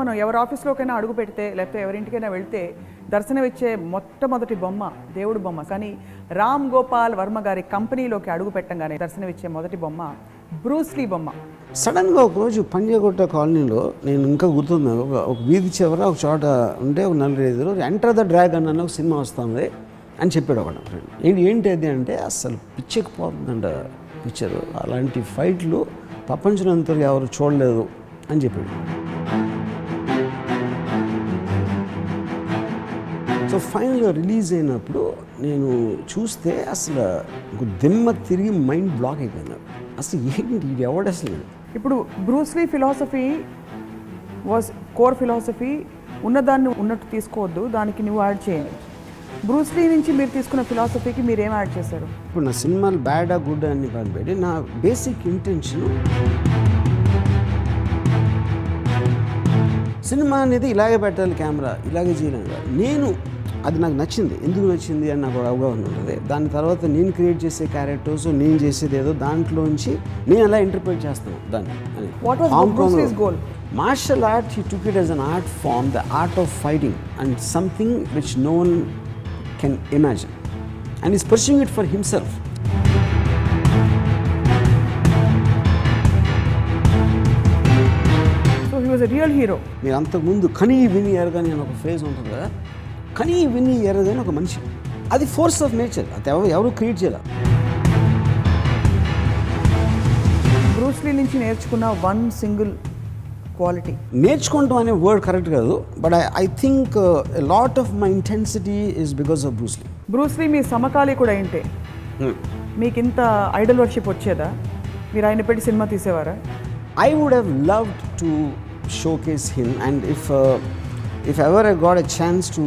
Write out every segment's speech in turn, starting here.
మనం ఎవరి ఆఫీస్లోకైనా అడుగు పెడితే లేకపోతే ఎవరింటికైనా వెళ్తే దర్శనమిచ్చే మొట్టమొదటి బొమ్మ దేవుడు బొమ్మ. కానీ రామ్ గోపాల్ వర్మ గారి కంపెనీలోకి అడుగు పెట్టంగానే దర్శనమిచ్చే మొదటి బొమ్మ బ్రూస్లీ బొమ్మ. సడన్గా ఒకరోజు పంజాగుట్ట కాలనీలో నేను ఇంకా గుర్తుంది, ఒక వీధి చివర ఒక చోట ఉంటే ఒక 4-5 ఎంటర్ ద డ్రాగన్ అన్న ఒక సినిమా వస్తుంది అని చెప్పాడు ఒకటి ఫ్రెండ్. ఏంటి అది అంటే అసలు పిచ్చెక్కిపోతుందంట పిక్చరు, అలాంటి ఫైట్లు ప్రపంచంతో ఎవరు చూడలేదు అని చెప్పాడు. సో ఫైనల్గా రిలీజ్ అయినప్పుడు నేను చూస్తే అసలు దిమ్మ తిరిగి మైండ్ బ్లాక్ అయిపోయినాడు. అసలు ఏంటి ఇది ఎవడు అసలు. ఇప్పుడు Bruce Lee philosophy was core philosophy, ఉన్నదాన్ని ఉన్నట్టు తీసుకోవద్దు, దానికి నువ్వు యాడ్ చేయండి. బ్రూస్లీ నుంచి మీరు తీసుకున్న ఫిలాసఫీకి మీరు ఏం యాడ్ చేశారు? ఇప్పుడు నా సినిమాలు బ్యాడా గుడ్ అని పెట్టి నా బేసిక్ ఇంటెన్షన్ సినిమా అనేది ఇలాగే పెట్టాలి, కెమెరా ఇలాగే చేయాలి. నేను అది నాకు నచ్చింది, ఎందుకు నచ్చింది అని నాకు అవగాహన ఉంటుంది. దాని తర్వాత నేను క్రియేట్ చేసే క్యారెక్టర్స్, నేను చేసేది ఏదో దాంట్లోంచి నేను అలా ఇంటర్ప్రిట్ చేస్తాను దాన్ని అని. Martial art, he took it as an art form, the art of fighting and something which no one can imagine and is pursuing it for himself. Real hero. మీరు అంతకుముందు కనీ విని ఎరగని అని ఒక ఫేజ్ ఉంటుంది కదా, కనీ విని ఎరగని ఒక మనిషి, అది ఫోర్స్ ఆఫ్ నేచర్, అది ఎవరు క్రియేట్ చేయాలి. బ్రూస్లీ నుంచి నేర్చుకున్న వన్ సింగిల్ క్వాలిటీ. నేర్చుకుంటాం అనే వర్డ్ కరెక్ట్ కాదు, but I think lot of my intensity is because of Bruce Lee. Bruce Lee మీ సమకాలి కూడా ఏంటే, మీకు ఇంత ఐడల్ వర్షిప్ వచ్చేదా? మీరు ఆయన పెట్టి సినిమా తీసేవారా? I would have loved to showcase him, and if ever I got a chance to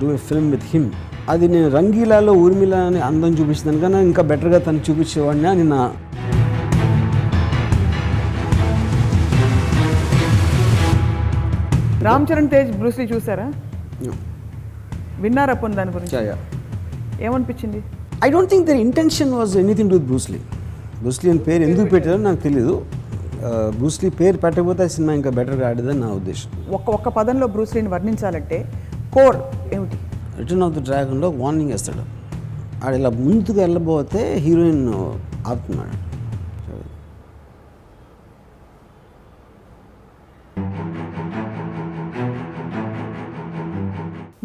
do a film with him, అది నేను రంగీలాలో ఊర్మిళ అని అందం చూపించింది కన్నా ఇంకా బెటర్గా తను చూపించేవాడిని అని నా. రామ్ చరణ్ తేజ్ బ్రూస్లీ చూసారా? విన్నారా పొంది దాని గురించి? ఏమనిపించింది? I don't think their intention was anything to with Bruce Lee. Bruce Lee అని పేరు ఎందుకు పెట్టారో నాకు తెలీదు. బ్రూస్లీ పేరు పెట్టకపోతే ఆ సినిమా ఇంకా బెటర్గా ఆడేదని నా ఉద్దేశం. ఒక్క పదంలో బ్రూస్లీని వర్ణించాలంటే కోర్ ఏమిటి? రిటర్న్ ఆఫ్ ద డ్రాగన్లో వార్నింగ్ వేస్తాడు, ఆడ ఇలా ముందుకు వెళ్ళబోతే హీరోయిన్ ఆపుతున్నాడు.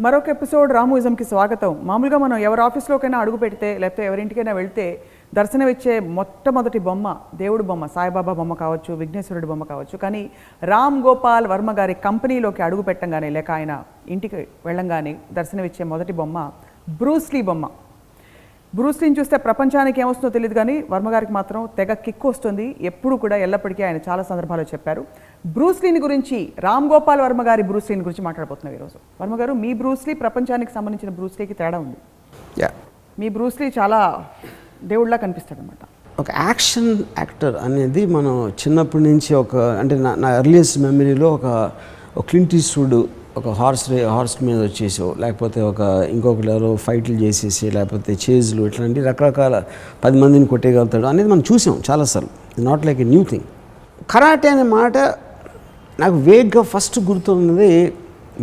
మరొక ఎపిసోడ్ రామూయిజంకి స్వాగతం. మామూలుగా మనం ఎవరి ఆఫీస్లోకైనా అడుగు పెడితే లేకపోతే ఎవరింటికైనా వెళ్తే దర్శనమిచ్చే మొట్టమొదటి బొమ్మ దేవుడు బొమ్మ, సాయిబాబా బొమ్మ కావచ్చు, విఘ్నేశ్వరుడి బొమ్మ కావచ్చు. కానీ రామ్ గోపాల్ వర్మ గారి కంపెనీలోకి అడుగు పెట్టంగానే లేక ఆయన ఇంటికి వెళ్ళంగానే దర్శనమిచ్చే మొదటి బొమ్మ బ్రూస్లీ బొమ్మ. బ్రూస్లీని చూస్తే ప్రపంచానికి ఏమొస్తుందో తెలియదు, కానీ వర్మగారికి మాత్రం తెగ కిక్కు వస్తుంది. ఎప్పుడు కూడా ఎల్లప్పటికీ ఆయన చాలా సందర్భాల్లో చెప్పారు. బ్రూస్లీని గురించి, రామ్ గోపాల్ వర్మ గారి బ్రూస్లీని గురించి మాట్లాడబోతున్నాం ఈరోజు. వర్మ గారు, మీ బ్రూస్లీ ప్రపంచానికి సంబంధించిన బ్రూస్లీకి తేడా ఉంది. మీ బ్రూస్లీ చాలా దేవుళ్ళలా కనిపిస్తాడు అనమాట. ఒక యాక్షన్ యాక్టర్ అనేది మనం చిన్నప్పటి నుంచి అంటే నా ఎర్లియస్ట్ మెమరీలో ఒక క్లింట్ ఈస్ట్వుడ్ ఒక హార్స్ మీద వచ్చేసో, లేకపోతే ఇంకొకరు ఎవరో ఫైట్లు చేసేసి, లేకపోతే చేజ్లు, ఇట్లాంటి రకరకాల 10 మందిని కొట్టేయగలుగుతాడు అనేది మనం చూసాం చాలాసార్లు. Not like a new thing. Karate అనే మాట నాకు వేగ్గా ఫస్ట్ గుర్తున్నది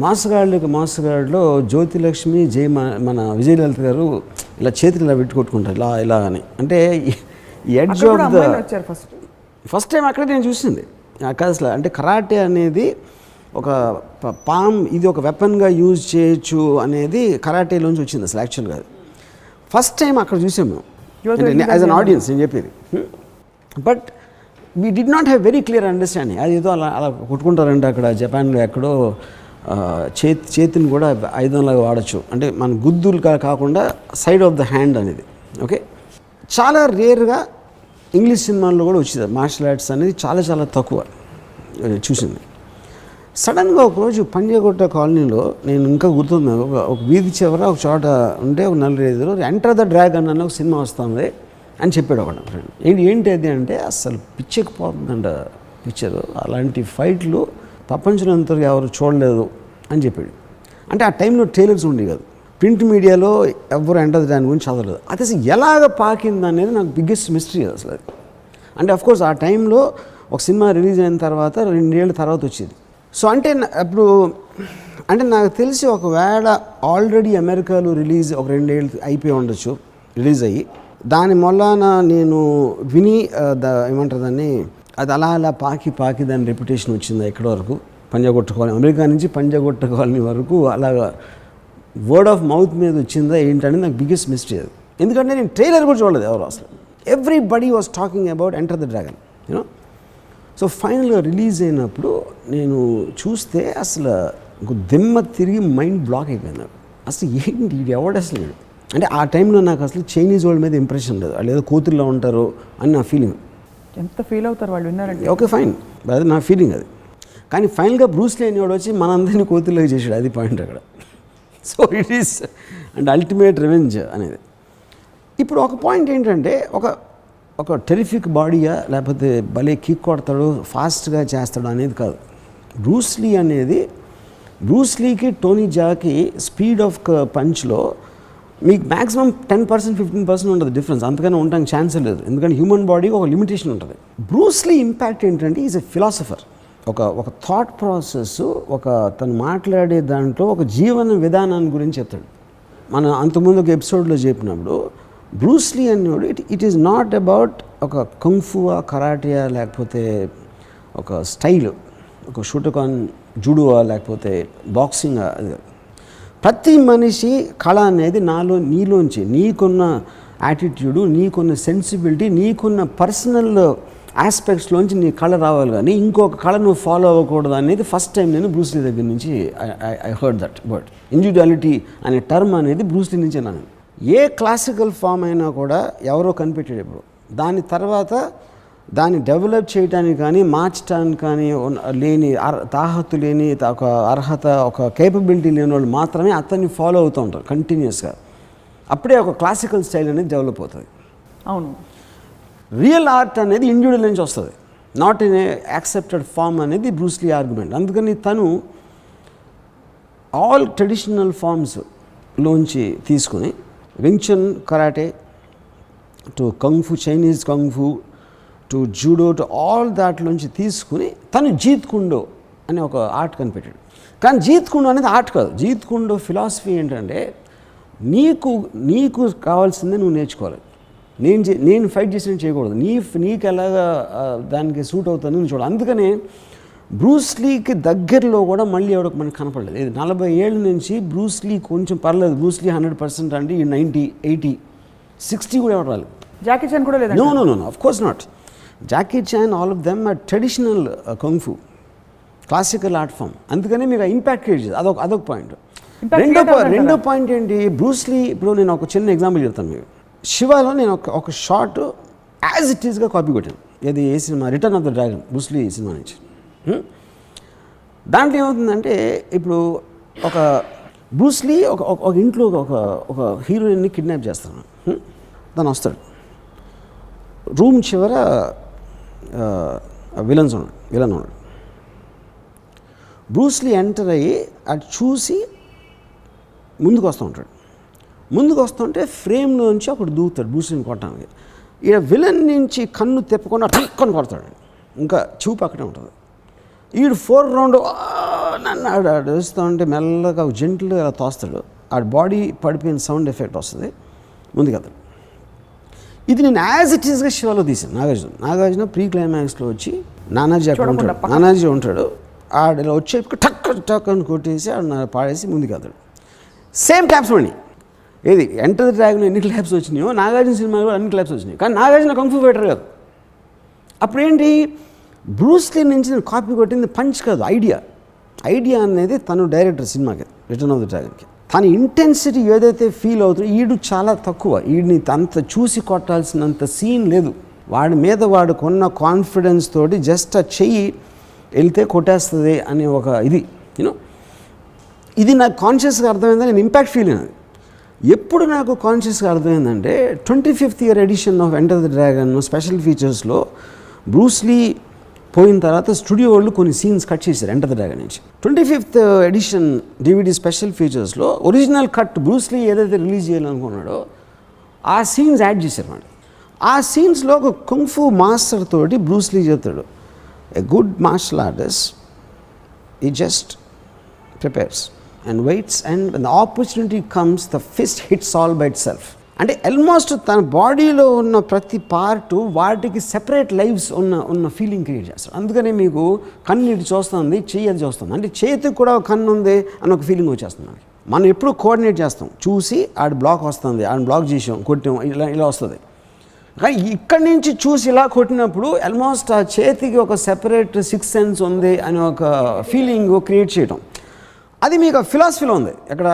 మాసగాడిలో జ్యోతిలక్ష్మి మన విజయలలిత గారు ఇలా చేతులు ఇలా పెట్టి కొట్టుకుంటారు ఇలా అని. అంటే edge of the first time అక్కడ నేను చూసింది అసలు. అంటే కరాటే అనేది ఒక ఇది ఒక వెపన్గా యూజ్ చేయొచ్చు అనేది కరాటేలోంచి వచ్చింది అసలు యాక్చువల్గా. ఫస్ట్ టైం అక్కడ చూసాం మేము యాజ్ అన్ ఆడియన్స్, నేను చెప్పేది. But we did not have very clear understanding. అది ఏదో అలా కొట్టుకుంటారంటే అక్కడ జపాన్లో ఎక్కడో చేతిని కూడా ఆయుధంలాగా వాడచ్చు, అంటే మన గుద్దులు కాకుండా సైడ్ ఆఫ్ ద హ్యాండ్ అనేది. ఓకే, చాలా రేర్గా ఇంగ్లీష్ సినిమాల్లో కూడా వచ్చింది మార్షల్ ఆర్ట్స్ అనేది, చాలా తక్కువ చూసింది. సడన్గా ఒకరోజు పంజాగుట్ట కాలనీలో నేను ఇంకా గుర్తుంది, ఒక వీధి చివర ఒక చోట ఉంటే ఒక 4-5 ఎంటర్ ద డ్రాగన్ అన్న ఒక సినిమా వస్తుంది అని చెప్పాడు ఒకటి ఫ్రెండ్. ఏంటి అది అంటే అసలు పిచ్చెక్కిపోతుందంట పిక్చరు, అలాంటి ఫైట్లు ప్రపంచంతో ఎవరు చూడలేదు అని చెప్పాడు. అంటే ఆ టైంలో ట్రైలర్స్ ఉండేవి కాదు, ప్రింట్ మీడియాలో ఎవరు ఎంటర్ దాని గురించి చదవలేదు. అది అసలు ఎలాగ పాకింది అనేది నాకు బిగ్గెస్ట్ మిస్టరీ అసలు అది. అంటే అఫ్కోర్స్ ఆ టైంలో ఒక సినిమా రిలీజ్ అయిన తర్వాత 2 ఏళ్ళ తర్వాత వచ్చేది. సో అంటే ఇప్పుడు అంటే నాకు తెలిసి ఒకవేళ ఆల్రెడీ అమెరికాలో రిలీజ్ ఒక 2 ఏళ్ళు అయిపోయి ఉండొచ్చు, రిలీజ్ అయ్యి దాని మొలాన నేను విని ఏమంటారు దాన్ని, అది అలా అలా పాకి దాని రెప్యుటేషన్ వచ్చిందా ఎక్కడి వరకు, పంజాగొట్టుకోవాలి అమెరికా నుంచి పంజాగొట్టుకోవాలని వరకు అలాగా వర్డ్ ఆఫ్ మౌత్ మీద వచ్చిందా ఏంటనేది నాకు బిగ్గెస్ట్ మిస్టరీ అది. ఎందుకంటే నేను ట్రైలర్ కూడా చూడలేదు ఎవరు అసలు. Everybody was talking about enter the dragon you know. So ఫైనల్గా రిలీజ్ అయినప్పుడు నేను చూస్తే అసలు దిమ్మ తిరిగి మైండ్ బ్లాక్ అయిపోయింది నాకు. అసలు ఏంటి ఇది ఎవడు అసలు వీడు అంటే ఆ టైంలో నాకు అసలు చైనీస్ వాళ్ళ మీద ఇంప్రెషన్ లేదు, వాళ్ళు ఏదో కూతుర్లో ఉంటారు అని నా ఫీలింగ్. ఎంత ఫీల్ అవుతారు వాళ్ళు విన్నారంటే. ఓకే ఫైన్, అది నా ఫీలింగ్ అది. కానీ ఫైనల్గా బ్రూస్ లీ అనేవాడు వచ్చి మనందరినీ కూతుర్లోకి చేసాడు, అది పాయింట్ అక్కడ. So it is and ultimate revenge అనేది. ఇప్పుడు ఒక పాయింట్ ఏంటంటే ఒక టెరిఫిక్ బాడీయా లేకపోతే భలే కిక్ కొడతాడు ఫాస్ట్గా చేస్తాడు అనేది కాదు. బ్రూస్ లీకి టోనీ జాకి స్పీడ్ ఆఫ్ పంచ్లో మీకు మ్యాక్సిమం 10% 15% ఉంటుంది డిఫరెన్స్, అంతకన్నా ఉండడానికి ఛాన్సే లేదు. ఎందుకంటే హ్యూమన్ బాడీకి ఒక లిమిటేషన్ ఉంటుంది. బ్రూస్ లీ ఇంపాక్ట్ ఏంటంటే ఈజ్ ఎ ఫిలాసఫర్. ఒక థాట్ ప్రాసెస్, తను మాట్లాడే దాంట్లో ఒక జీవన విధానాన్ని గురించి చెప్తాడు. మన అంతకుముందు ఒక ఎపిసోడ్లో చెప్పినప్పుడు బ్రూస్ లీ అన్నాడు ఇట్ ఈస్ నాట్ అబౌట్ ఒక కుంఫువా, కరాటియా, లేకపోతే ఒక స్టైల్, ఒక షూటకాన్, జూడోవా, లేకపోతే బాక్సింగ్. అది ప్రతి మనిషి కళ అనేది నీలోంచి నీకున్న యాటిట్యూడు, నీకున్న సెన్సిబిలిటీ, నీకున్న పర్సనల్ ఆస్పెక్ట్స్లోంచి నీ కళ రావాలి, కానీ ఇంకొక కళ నువ్వు ఫాలో అవ్వకూడదు అనేది ఫస్ట్ టైం నేను బ్రూస్ లీ దగ్గర నుంచి I heard that word. Individuality అనే టర్మ్ అనేది బ్రూస్ లీ నుంచే నాను. ఏ క్లాసికల్ ఫామ్ అయినా కూడా ఎవరో కనిపెట్టాడు ఇప్పుడు, దాని తర్వాత దాన్ని డెవలప్ చేయడానికి కానీ మార్చడానికి కానీ లేని తాహతు లేని ఒక అర్హత, ఒక కేపబిలిటీ లేని వాళ్ళు మాత్రమే అతన్ని ఫాలో అవుతూ ఉంటారు కంటిన్యూస్గా. అప్పుడే ఒక క్లాసికల్ స్టైల్ అనేది డెవలప్ అవుతుంది. అవును, రియల్ ఆర్ట్ అనేది ఇండివిజువల్ నుంచి వస్తుంది, not in a accepted form అనేది బ్రూస్ లీ ఆర్గ్యుమెంట్. అందుకని తను ఆల్ ట్రెడిషనల్ ఫామ్స్లోంచి తీసుకుని Wing Chun karate to kung fu, Chinese kung fu to judo, to all దాంట్లోంచి తీసుకుని తను జీత్ కుండో అనే ఒక ఆర్ట్ కనిపెట్టాడు. కానీ జీత్ కుండో అనేది ఆర్ట్ కాదు. జీత్ కుండో ఫిలాసఫీ ఏంటంటే నీకు కావాల్సిందే నువ్వు నేర్చుకోవాలి. నేను ఫైట్ చేసినట్టు చేయకూడదు, నీకు ఎలాగా దానికి సూట్ అవుతుంది నువ్వు చూడాలి. అందుకనే బ్రూస్ లీకి దగ్గరలో కూడా మళ్ళీ ఎవరికి మనకి కనపడలేదు. ఇది 40 ఏళ్ళ నుంచి బ్రూస్ లీ కొంచెం పర్లేదు. బ్రూస్ లీ 100% అంటే ఈ 90, 80, 60 కూడా ఎవరు రాలేదు. జాకీ చాన్ కూడా లేదు. No of course not. Jackie Chan, all of them are traditional kung fu, classical art form. అందుకనే మీకు ఇంపాక్ట్ క్రియేట్ చేస్తుంది. అదొక పాయింట్. రెండో పాయింట్ ఏంటి, బ్రూస్ లీ ఇప్పుడు నేను ఒక చిన్న ఎగ్జాంపుల్ చెప్తాను మీకు. శివాలో నేను ఒక షార్ట్ యాజ్ ఇట్ ఈస్గా కాపీ కొట్టాను. ఇది ఏ సినిమా, Return of the Dragon, Bruce Lee సినిమా నుంచి. దాంట్లో ఏమవుతుందంటే ఇప్పుడు ఒక బ్రూస్ లీ ఒక ఇంట్లో ఒక హీరోయిన్ని కిడ్నాప్ చేస్తాను. తను వస్తాడు, రూమ్ చివర విలన్ ఉన్నాడు. బ్రూస్ లీ ఎంటర్ అయ్యి అటు చూసి ముందుకు వస్తుంటే ఫ్రేమ్లోంచి ఒకడు దూకుతాడు బ్రూస్ లీని కొట్టడానికి. ఈడ విలన్ నుంచి కన్ను తిప్పకుండా టక్కుని కొడతాడు, ఇంకా చూపు అక్కడే ఉంటుంది. ఈడు 4 రౌండ్ నన్ను ఆడు వేస్తూ ఉంటే మెల్లగా జెంట్లుగా అలా తోస్తాడు. ఆడ బాడీ పడిపోయిన సౌండ్ ఎఫెక్ట్ వస్తుంది, ముందుకెళ్తాడు. ఇది నేను యాజ్ ఇట్ ఈస్గా శివాలో తీసాను. నాగార్జున ప్రీ క్లైమాక్స్లో వచ్చి నానాజీ ఉంటాడు. ఆడ ఇలా వచ్చే టక్ అని కొట్టేసి ఆడ పాడేసి ముందుకెళ్తాడు. సేమ్ క్లాప్స్ పడినాయి. ఏది ఎంటర్ ది డ్రాగన్ ఎన్ని క్లాప్స్ వచ్చినాయో నాగార్జున సినిమాలో అన్ని క్లాప్స్ వచ్చినాయి. కానీ నాగార్జున కంఫూ ఫైటర్ కాదు. అప్పుడేంటి, బ్రూస్ లీ నుంచి నేను కాపీ కొట్టింది పంచ్ కాదు, ఐడియా అనేది తను డైరెక్టర్ సినిమాకి, రిటర్న్ ఆఫ్ ది డ్రాగన్కి. తన ఇంటెన్సిటీ ఏదైతే ఫీల్ అవుతుందో ఈడు చాలా తక్కువ. ఈడిని అంత చూసి కొట్టాల్సినంత సీన్ లేదు. వాడి మీద వాడుకున్న కాన్ఫిడెన్స్ తోటి జస్ట్ ఆ చెయ్యి వెళ్తే కొట్టేస్తుంది అనే ఒక ఇది నాకు కాన్షియస్గా అర్థమైందని నేను ఇంపాక్ట్ ఫీల్ అయినది. ఎప్పుడు నాకు కాన్షియస్గా అర్థమైందంటే 25th year edition of Enter the Dragon special ఫీచర్స్లో బ్రూస్ లీ పోయిన తర్వాత స్టూడియో వాళ్ళు కొన్ని సీన్స్ కట్ చేశారు ఎంటర్ ది డ్రాగన్ నుంచి. 25th ఎడిషన్ DVD స్పెషల్ ఫీచర్స్లో ఒరిజినల్ కట్ బ్రూస్ లీ ఏదైతే రిలీజ్ చేయాలనుకున్నాడో ఆ సీన్స్ యాడ్ చేశారు అన్నమాట. ఆ సీన్స్లో ఒక కుంఫు మాస్టర్ తోటి బ్రూస్ లీ చెప్తాడు, a good martial artist he just prepares and waits, and when the opportunity comes, the fist hits all by itself. అంటే ఆల్మోస్ట్ తన బాడీలో ఉన్న ప్రతి పార్టు వాటికి సెపరేట్ లైవ్స్ ఉన్న ఫీలింగ్ క్రియేట్ చేస్తారు. అందుకనే మీకు కన్ను ఇటు చూస్తుంది, చెయ్యి అది చూస్తుంది, అంటే చేతికి కూడా ఒక కన్ను ఉంది అని ఒక ఫీలింగ్ వచ్చేస్తుంది మనకి. మనం ఎప్పుడు కోఆర్డినేట్ చేస్తాం, చూసి ఆడ బ్లాక్ వస్తుంది, ఆడ బ్లాక్ చేసాం, కొట్టాం, ఇలా వస్తుంది. కానీ ఇక్కడి నుంచి చూసి ఇలా కొట్టినప్పుడు ఆల్మోస్ట్ ఆ చేతికి ఒక సెపరేట్ సిక్స్ సెన్స్ ఉంది అని ఒక ఫీలింగ్ క్రియేట్ చేయడం, అది మీకు ఫిలాసఫీలో ఉంది. ఇక్కడ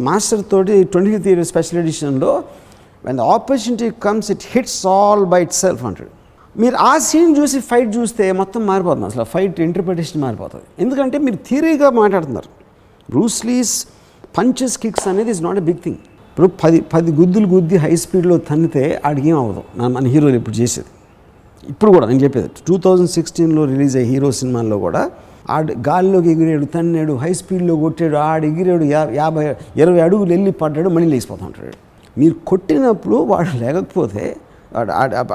మాస్టర్ తోటి 25th year స్పెషల్ ఎడిషన్లో when the opportunity comes it hits all by itself అంటాడు. మీరు ఆ సీన్ చూసి ఫైట్ చూస్తే మొత్తం మారిపోతుంది, అసలు ఫైట్ ఇంటర్ప్రిటేషన్ మారిపోతుంది. ఎందుకంటే మీరు థియరీగా మాట్లాడుతున్నారు. బ్రూస్ లీస్ పంచెస్ కిక్స్ అనేది is not a big thing. ఇప్పుడు 10 గుద్దులు గుద్ది హై స్పీడ్లో తన్నితే ఆడికి ఏం అవ్వదు. మన హీరోలు ఇప్పుడు చేసేది, ఇప్పుడు కూడా నేను చెప్పేది 2016లో రిలీజ్ అయ్యే హీరో సినిమాల్లో కూడా ఆడు గాలిలోకి ఎగిరాడు, తన్నాడు, హై స్పీడ్లో కొట్టాడు, ఆడు ఎగిరాడు, 50-20 అడుగులు వెళ్ళి పడ్డాడు, మళ్ళీ లేచిపోతూ ఉంటాడు. మీరు కొట్టినప్పుడు వాడు లేకపోతే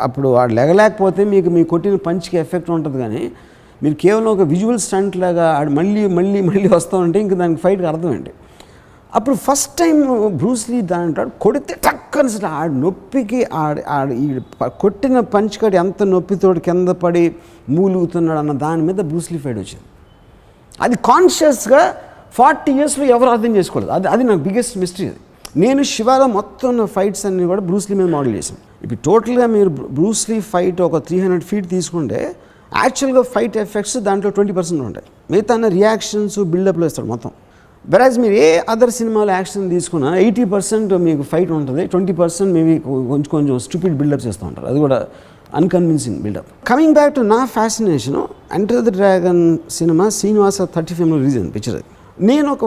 అప్పుడు వాడు లేగలేకపోతే మీ కొట్టిన పంచ్కి ఎఫెక్ట్ ఉంటుంది. కానీ మీరు కేవలం ఒక విజువల్ స్టంట్ లాగా ఆడు మళ్ళీ మళ్ళీ మళ్ళీ వస్తూ ఉంటే ఇంక దానికి ఫైట్కి అర్థం ఏంటి? అప్పుడు ఫస్ట్ టైం బ్రూస్ లీ దాంటాడు కొడితే టక్కని ఆడు నొప్పికి ఈ కొట్టిన పంచ్ కడి ఎంత నొప్పితోటి కింద పడి మూలుగుతున్నాడు అన్న దాని మీద బ్రూస్ లీ ఫైట్ వచ్చింది. అది కాన్షియస్గా 40 yearsలో ఎవరు అర్థం చేసుకోలేదు. అది నాకు బిగ్గెస్ట్ మిస్టరీ. అది నేను శివాలో మొత్తం ఉన్న ఫైట్స్ అన్నీ కూడా బ్రూస్ లీ మీద మోడల్ చేశాను. ఇప్పుడు టోటల్గా మీరు బ్రూస్ లీ ఫైట్ ఒక 300 feet తీసుకుంటే యాక్చువల్గా ఫైట్ ఎఫెక్ట్స్ దాంట్లో 20% ఉంటాయి, మిగతా రియాక్షన్స్ బిల్డప్లో ఇస్తాడు మొత్తం. వెరాజ్ మీరు ఏ అదర్ సినిమాలో యాక్షన్ తీసుకున్నా 80% మీకు ఫైట్ ఉంటుంది, 20% మేబీ కొంచెం స్టూపిడ్ బిల్డప్ చేస్తూ ఉంటారు, అది కూడా unconvincing buildup. Coming back to నా ఫ్యాసినేషను, ఎంటర్ ద డ్రాగన్ సినిమా శ్రీనివాస 35లో రిలీజ్ అయింది పిక్చర్. అది నేను ఒక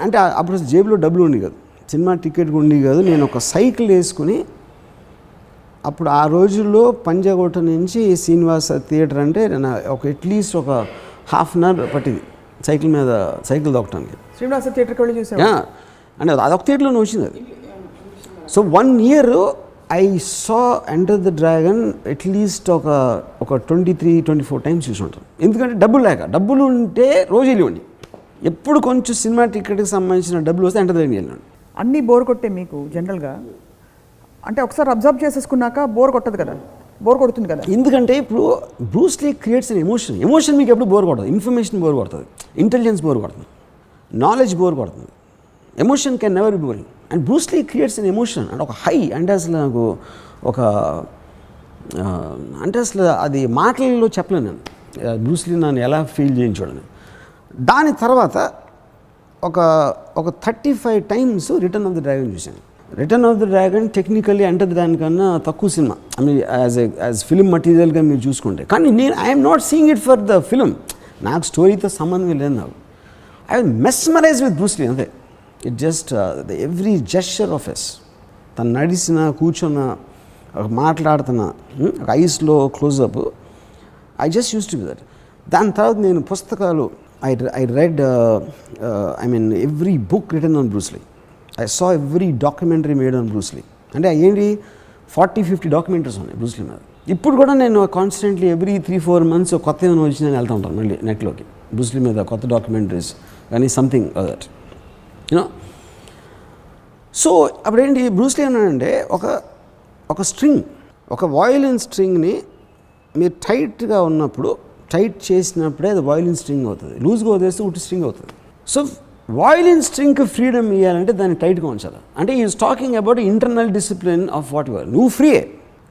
అంటే అప్పుడు జేబులో డబ్బులు ఉండి కాదు, సినిమా టికెట్ ఉండి కాదు, నేను ఒక సైకిల్ వేసుకుని, అప్పుడు ఆ రోజుల్లో పంజాగుట్ట నుంచి శ్రీనివాస థియేటర్ అంటే ఒక అట్లీస్ట్ ఒక ½ an hour పట్టింది సైకిల్ దొక్కటానికి. శ్రీనివాస థియేటర్కి వెళ్ళి చూసాను అంటే అదొక థియేటర్లోనే వచ్చింది అది. So 1 year I saw enter the dragon at least ఒక 23-24 times చూసి ఉంటాను. ఎందుకంటే డబ్బులు ఉంటే రోజు వెళ్ళివ్వండి, ఎప్పుడు కొంచెం సినిమా టికెట్కి సంబంధించిన డబ్బులు వస్తే ఎంటర్ డ్రాగన్ వెళ్ళండి. అన్నీ బోర్ కొట్టే మీకు జనరల్గా, అంటే ఒకసారి అబ్జర్వ్ చేసేసుకున్నాక బోర్ కొడుతుంది కదా. ఎందుకంటే ఇప్పుడు Bruce Lee creates an emotion మీకు ఎప్పుడు బోర్ కొడుతుంది, ఇన్ఫర్మేషన్ బోర్ కొడుతుంది, ఇంటెలిజెన్స్ బోర్ కొడుతుంది, నాలెడ్జ్ బోర్ కొడుతుంది, emotion can never be boring. And Bruce Lee creates an emotion అంటే ఒక హై, అంటే అసలు నాకు అంటే అసలు అది మాటలలో చెప్పలేను నేను బ్రూస్ లీ నన్ను ఎలా ఫీల్ చేయించాడని. దాని తర్వాత ఒక 35 times Return of the Dragon చూశాను. Return of the Dragon technically అంటే దానికన్నా తక్కువ సినిమా, ఐ మీన్ యాజ్ ఫిలిం మటీరియల్గా మీరు చూసుకుంటే. కానీ I'm not seeing it for the film, నాకు స్టోరీతో సంబంధం లేదు. నాకు I mesmerise with Bruce Lee అంతే. It just the every gesture of his, తను నడిచిన, కూర్చున్న, మాట్లాడుతున్న, ఒక ఐస్లో closeup, I just use to be that. దాని తర్వాత నేను పుస్తకాలు I read every book written on Bruce Lee. I saw every documentary made on Bruce Lee. అంటే ఏంటి 40-50 documentaries ఉన్నాయి బ్రూస్ లీ మీద. ఇప్పుడు కూడా నేను కాన్స్టెంట్లీ ఎవ్రీ 3-4 months కొత్త ఏమైనా వచ్చి నేను వెళ్తూ ఉంటాను మళ్ళీ నెట్లోకి, బ్రూస్ లీ మీద కొత్త డాక్యుమెంటరీస్ కానీ సంథింగ్ దట్ యూనో. సో అప్పుడేంటి బ్రూస్ లీ అన్నాడంటే ఒక స్ట్రింగ్, ఒక వయలిన్ స్ట్రింగ్ని మీరు టైట్గా ఉన్నప్పుడు, టైట్ చేసినప్పుడే అది వయలిన్ స్ట్రింగ్ అవుతుంది, లూజ్గా వదిలేస్తే ఉట్టి స్ట్రింగ్ అవుతుంది. సో వయలిన్ స్ట్రింగ్కి ఫ్రీడమ్ ఇవ్వాలంటే దాన్ని టైట్గా ఉంచాలి. అంటే is talking about internal discipline of what your. నువ్వు ఫ్రీయే,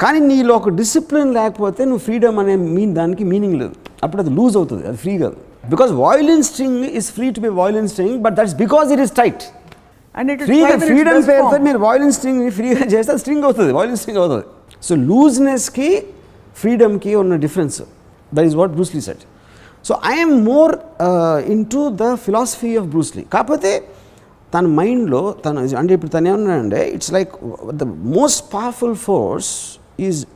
కానీ నీలో ఒక డిసిప్లిన్ లేకపోతే నువ్వు ఫ్రీడమ్ అనే దానికి మీనింగ్ లేదు, అప్పుడు అది లూజ్ అవుతుంది, అది ఫ్రీ కాదు. Because violin string is free to be violin string, but that's because it is tight. Freedom పేరుతో మీరు వయలిన్ స్ట్రింగ్ని ఫ్రీగా చేస్తే స్ట్రింగ్ అవుతుంది, వయలిన్ స్ట్రింగ్ అవుతుంది. సో లూజ్నెస్కి ఫ్రీడమ్కి ఉన్న difference, that is what Bruce Lee said. So I am more into the philosophy of Bruce Lee. కాకపోతే తన మైండ్లో అంటే ఇప్పుడు తను ఏమన్నాడంటే it's like the most powerful force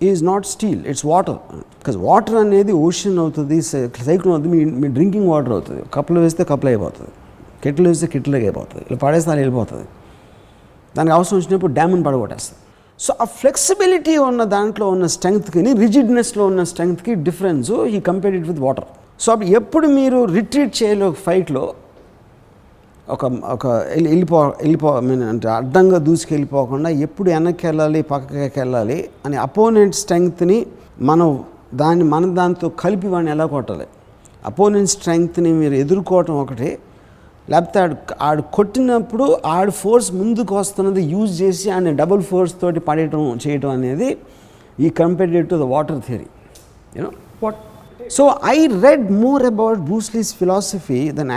is not steel, it's water. Because water అనేది ocean అవుతుంది, cyclone అవుతుంది, మీ డ్రింకింగ్ వాటర్ అవుతుంది. కప్పులు వేస్తే కప్పులు అయిపోతుంది, కెట్లు వేస్తే కెట్లు అయిపోతుంది, ఇలా పడేస్తే అది వెళ్ళిపోతుంది. దానికి అవసరం వచ్చినప్పుడు డ్యామ్ని పడగొట్టేస్తుంది. సో ఆ ఫ్లెక్సిబిలిటీ ఉన్న దాంట్లో ఉన్న స్ట్రెంగ్త్కి, రిజిడ్నెస్లో ఉన్న స్ట్రెంగ్త్కి difference he compared it with water. So అప్పుడు ఎప్పుడు మీరు రిట్రీట్ చేయలే ఫైట్లో ఒక వెళ్ళిపో అంటే అడ్డంగా దూసుకెళ్ళిపోకుండా ఎప్పుడు వెనక్కి వెళ్ళాలి పక్కకి వెళ్ళాలి అని అపోనెంట్ స్ట్రెంగ్త్ని మనం దాంతో కలిపి వాడిని ఎలా కొట్టాలి, అపోనెంట్ స్ట్రెంగ్త్ని మీరు ఎదుర్కోవటం ఒకటి, లేకపోతే ఆడు కొట్టినప్పుడు ఆడు ఫోర్స్ ముందుకు వస్తున్నది యూజ్ చేసి ఆయన డబుల్ ఫోర్స్ తోటి చేయటం అనేది ఈ compared to the water theory, you know. So I read more about Bruce Lee's philosophy than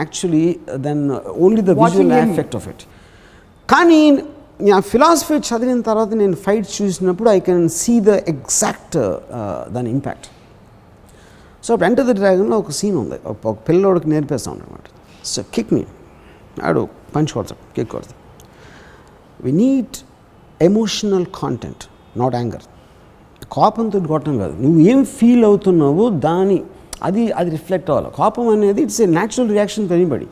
only the visual aspect of it. కానీ ఆ ఫిలాసఫీ చదివిన తర్వాత నేను ఫైట్స్ చూసినప్పుడు I can see the exact దాని ఇంపాక్ట్. సో ఎంటర్ ద డ్రాగన్లో ఒక scene ఉంది, ఒక పిల్లోడికి నేర్పిస్తాం అనమాట. సో కిక్ మీ, ఆడు పంచ్ కొడతాడు, కిక్ కొడతాడు. We need emotional content, not anger. కోపంతో కొట్టడం కాదు, నువ్వు ఏం ఫీల్ అవుతున్నావో అది రిఫ్లెక్ట్ అవ్వాలి. కోపం అనేది it's a natural reaction to anybody.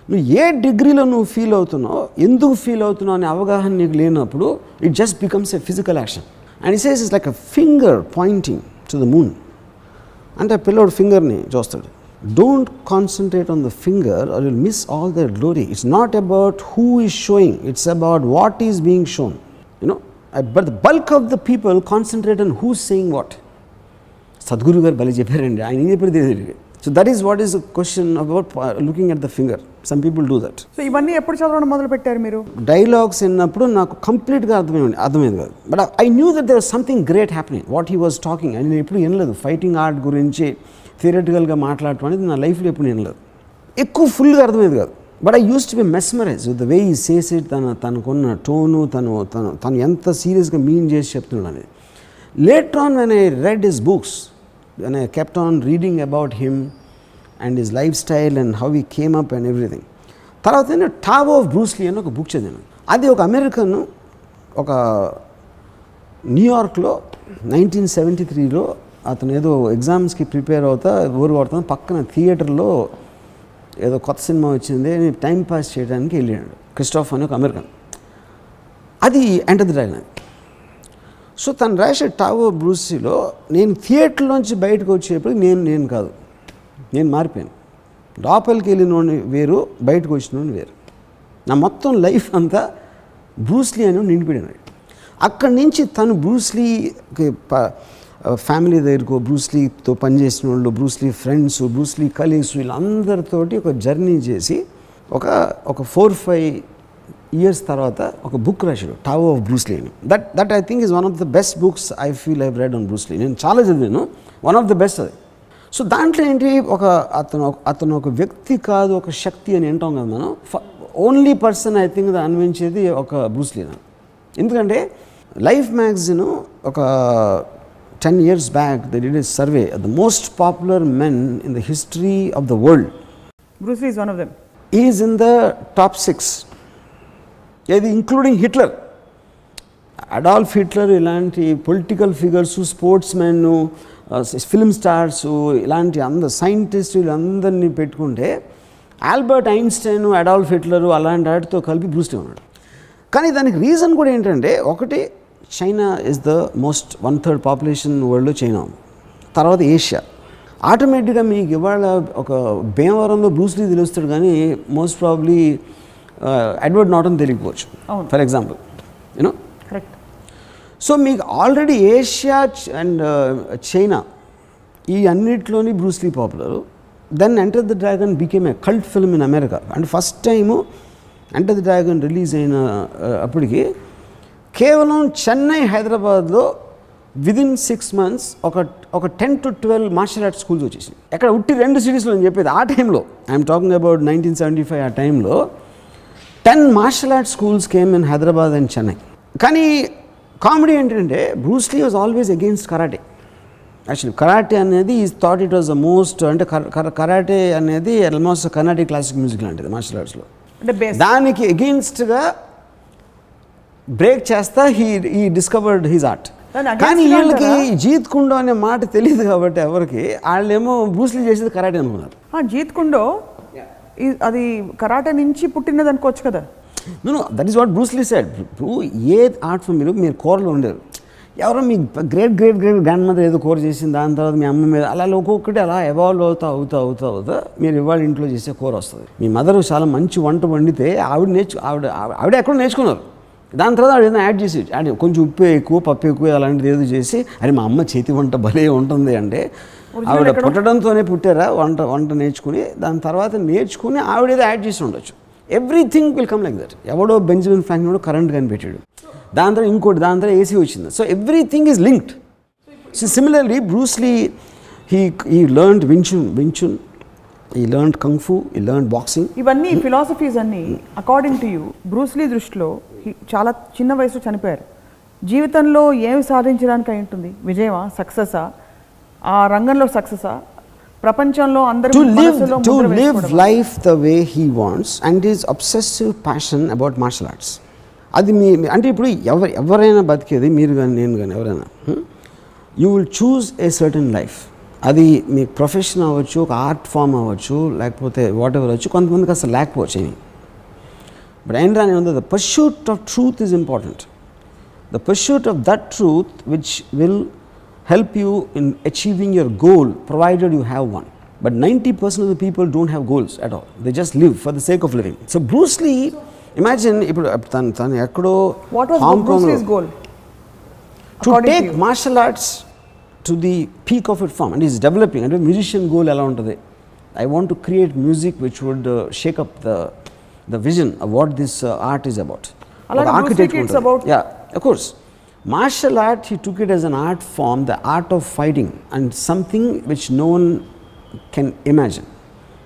నువ్వు ఏ డిగ్రీలో నువ్వు ఫీల్ అవుతున్నావు, ఎందుకు ఫీల్ అవుతున్నావు అనే అవగాహన నీకు లేనప్పుడు it just becomes a physical action. And it says it's like a finger pointing to the moon. అంటే ఆ పిల్లోడు ఫింగర్ని చూస్తాడు. Don't concentrate on the finger are will miss all the glory. It's not about who is sowing, it's about what is being shown, you know. But the bulk of the people concentrate on who's saying what. Sadhguru garu bali chepparandi, ఆయన ఏం చెప్పారు తెలియదు. So that is what is the question about looking at the finger. Some people do that. So ఇవన్నీ ఎప్పుడు చదవడం మొదలు పెట్టారు మీరు? డైలాగ్స్ విన్నప్పుడు నాకు కంప్లీట్గా అర్థమైంది కాదు. But I knew that there was something great happening, what he was talking. అని నేను ఎప్పుడు వినలేదు ఫైటింగ్ ఆర్ట్ గురించి థియరటికల్గా మాట్లాడటం అనేది నా లైఫ్లో ఎప్పుడు వినలేదు. ఎక్కువ ఫుల్గా అర్థమైంది కాదు. But I use to be mesmerize with the way he says it, తనకున్న టోను, తను ఎంత సీరియస్గా మీన్ చేసి చెప్తున్నాడు అనేది. Later on when I read his books, when I kept on reading about him and his life style and how he came up and everything. తర్వాత నేను Tao of Bruce Lee అని ఒక బుక్ చదివాను. అది ఒక అమెరికన్, ఒక న్యూయార్క్లో 1973లో అతను ఏదో ఎగ్జామ్స్కి ప్రిపేర్ అవుతా ఊరు కొడతాను, పక్కన థియేటర్లో ఏదో కొత్త సినిమా వచ్చింది, టైం పాస్ చేయడానికి వెళ్ళాడు. క్రిస్టోఫ్ అని ఒక అమెరికన్. అది ఎంటర్ ది డ్రాగన్. సో తను రాసే టావో బ్రూసీలో నేను థియేటర్లోంచి బయటకు వచ్చేప్పుడు నేను కాదు, నేను మారిపోయాను. లోపలికి వెళ్ళినోడిని వేరు, బయటకు వచ్చినోడిని వేరు. నా మొత్తం లైఫ్ అంతా బ్రూస్లీ అని నిండిపోయాడు. అక్కడి నుంచి తను బ్రూస్లీకి ఫ్యామిలీ దగ్గరకు, బ్రూస్లీతో పనిచేసిన వాళ్ళు, బ్రూస్లీ ఫ్రెండ్స్, బ్రూస్లీ కలీగ్స్, వీళ్ళందరితోటి ఒక జర్నీ చేసి ఒక 4-5 ఇయర్స్ తర్వాత ఒక బుక్ రాశాడు, టావో ఆఫ్ బ్రూస్లీ అని. That I think is one of the best books I feel I read on Bruce Lee. నేను చాలా చదివాను, వన్ ఆఫ్ ద బెస్ట్ అది. సో దాంట్లో ఏంటి, అతను ఒక వ్యక్తి కాదు, ఒక శక్తి అని అంటాం కదా మనం. ఓన్లీ పర్సన్ ఐ థింక్ అనిపించేది ఒక బ్రూస్లీ. ఎందుకంటే లైఫ్ మ్యాగజైన్ ఒక 10 years back, they did a survey of the most popular men in the history of the world. Bruce Lee is one of them. He is in the top 6, including Hitler. Adolf Hitler, ఇలాంటి political figures, sports men, film stars, ఇలాంటి అందరు scientist, వీళ్ళందరినీ పెట్టుకుంటే Albert Einstein, Adolf Hitler అలాంటి వాటితో కలిపి Bruce Lee ఉన్నాడు. కానీ దానికి రీజన్ కూడా ఏంటంటే, ఒకటి China is the most 1/3 population వరల్డ్లో చైనా ఉంది. తర్వాత ఏషియా. ఆటోమేటిక్గా మీకు ఇవాళ ఒక భీమవరంలో బ్రూస్ లీ తెలుస్తాడు, కానీ మోస్ట్ ప్రాబ్లీ ఎడ్వర్డ్ నార్టన్ తెలియకపోవచ్చు, for example, you know. Correct. So మీకు ఆల్రెడీ ఏషియా అండ్ చైనా ఈ అన్నిట్లోని Bruce Lee popular. Then Enter the Dragon became a cult film in America. And first time Enter the Dragon release అయిన అప్పటికి కేవలం చెన్నై, హైదరాబాద్లో within 6 months ఒక 10 to 12 martial arts schools వచ్చేసి, ఎక్కడ ఉట్టి 2 సిటీస్లో అని చెప్పేది. ఆ టైంలో ఐఎమ్ టాకింగ్ అబౌట్ 1975, ఆ టైంలో 10 martial arts schools came in Hyderabad and Chennai. కానీ కామెడీ ఏంటంటే Bruce Lee was always against karate. Actually karate అనేది is thought it was the most, అంటే కరాటే అనేది ఆల్మోస్ట్ కర్ణాటిక్ క్లాసిక్ మ్యూజిక్ లాంటిది మార్షల్ ఆర్ట్స్లో. దానికి అగెయిన్స్ట్గా బ్రేక్ చేస్తా హీ డిస్కవర్డ్ హిజ్ ఆర్ట్. కానీ వీళ్ళకి జీత్ కుండో అనే మాట తెలియదు కాబట్టి ఎవరికి, వాళ్ళేమో బ్రూస్ లీ చేసేది కరాటే అనుకున్నారు. జీత్ కుండో అది కరాటే నుంచి పుట్టినది అనుకోవచ్చు కదా. No, that is what Bruce Lee said. A art form మీరు కూరలో ఉండేరు, ఎవరో మీ గ్రేట్ గ్రాండ్ మదర్ ఏదో కోర్ చేసింది, దాని తర్వాత మీ అమ్మ మీద అలా ఒక్కొక్కటి అలా ఎవాల్వ్ అవుతా మీరు ఇవాళ ఇంట్లో చేసే కూర వస్తుంది. మీ మదర్ చాలా మంచి వంట వండితే ఆవిడ ఎక్కడో నేర్చుకున్నారు. దాని తర్వాత ఆవిడ ఏదైనా యాడ్ చేసి కొంచెం ఉప్పు ఎక్కువ పప్పు ఎక్కువ అలాంటిది ఏదో చేసి అరే మా అమ్మ చేతి వంట భలే ఉంటుంది అంటే ఆవిడ పుట్టడంతోనే పుట్టారా వంట నేర్చుకుని దాని తర్వాత నేర్చుకుని ఆవిడ ఏదో యాడ్ చేసి ఉండొచ్చు. Everything will come like that. ఎవడో బెంజమిన్ ఫ్రాంక్లిన్ కూడా కరెంట్ కనిపెట్టాడు, దాని తర్వాత ఇంకోటి, దాని తర్వాత ఏసీ వచ్చింది. So everything is linked. So similarly Bruce Lee he learned Wing Chun, he learned kung fu, he learned boxing. ఇవన్నీ ఫిలాసఫీస్ అన్నీ అకార్డింగ్ టు యూ బ్రూస్లీ దృష్టిలో చాలా చిన్న వయసులో చనిపోయారు. జీవితంలో ఏమి సాధించడానికి అయి ఉంటుంది? విజయమా, సక్సెసా, ఆ రంగంలో సక్సెసా, ప్రపంచంలో అందరూ to live life the way he wants and his obsessive passion about martial arts. అది మీ అంటే ఇప్పుడు ఎవరైనా బతికేది, మీరు కానీ నేను కానీ ఎవరైనా, you will choose a certain life. అది మీ ప్రొఫెషన్ అవ్వచ్చు, ఒక ఆర్ట్ ఫామ్ అవ్వచ్చు, లేకపోతే వాట్ ఎవర్ అవ్వచ్చు. కొంతమందికి అసలు లేకపోవచ్చు ఏమి. బట్ అయిన రాని ఉంది, the pursuit of truth is important. The pursuit of that truth which will help you in achieving your goal provided you have one. But 90% of the people don't have goals at all. They just live for the sake of living. So Bruce Lee, imagine ఇప్పుడు తను ఎక్కడో Hong Kong Bruce Lee's goal to take martial arts to the peak of its form, and he's developing. And musician goal ఎలా ఉంటుంది? I want to create music which would shake up the vision of what this art is about. Like architect it's about. Yeah, of course. Martial art, he took it as an art form, the art of fighting, and something which no one can imagine.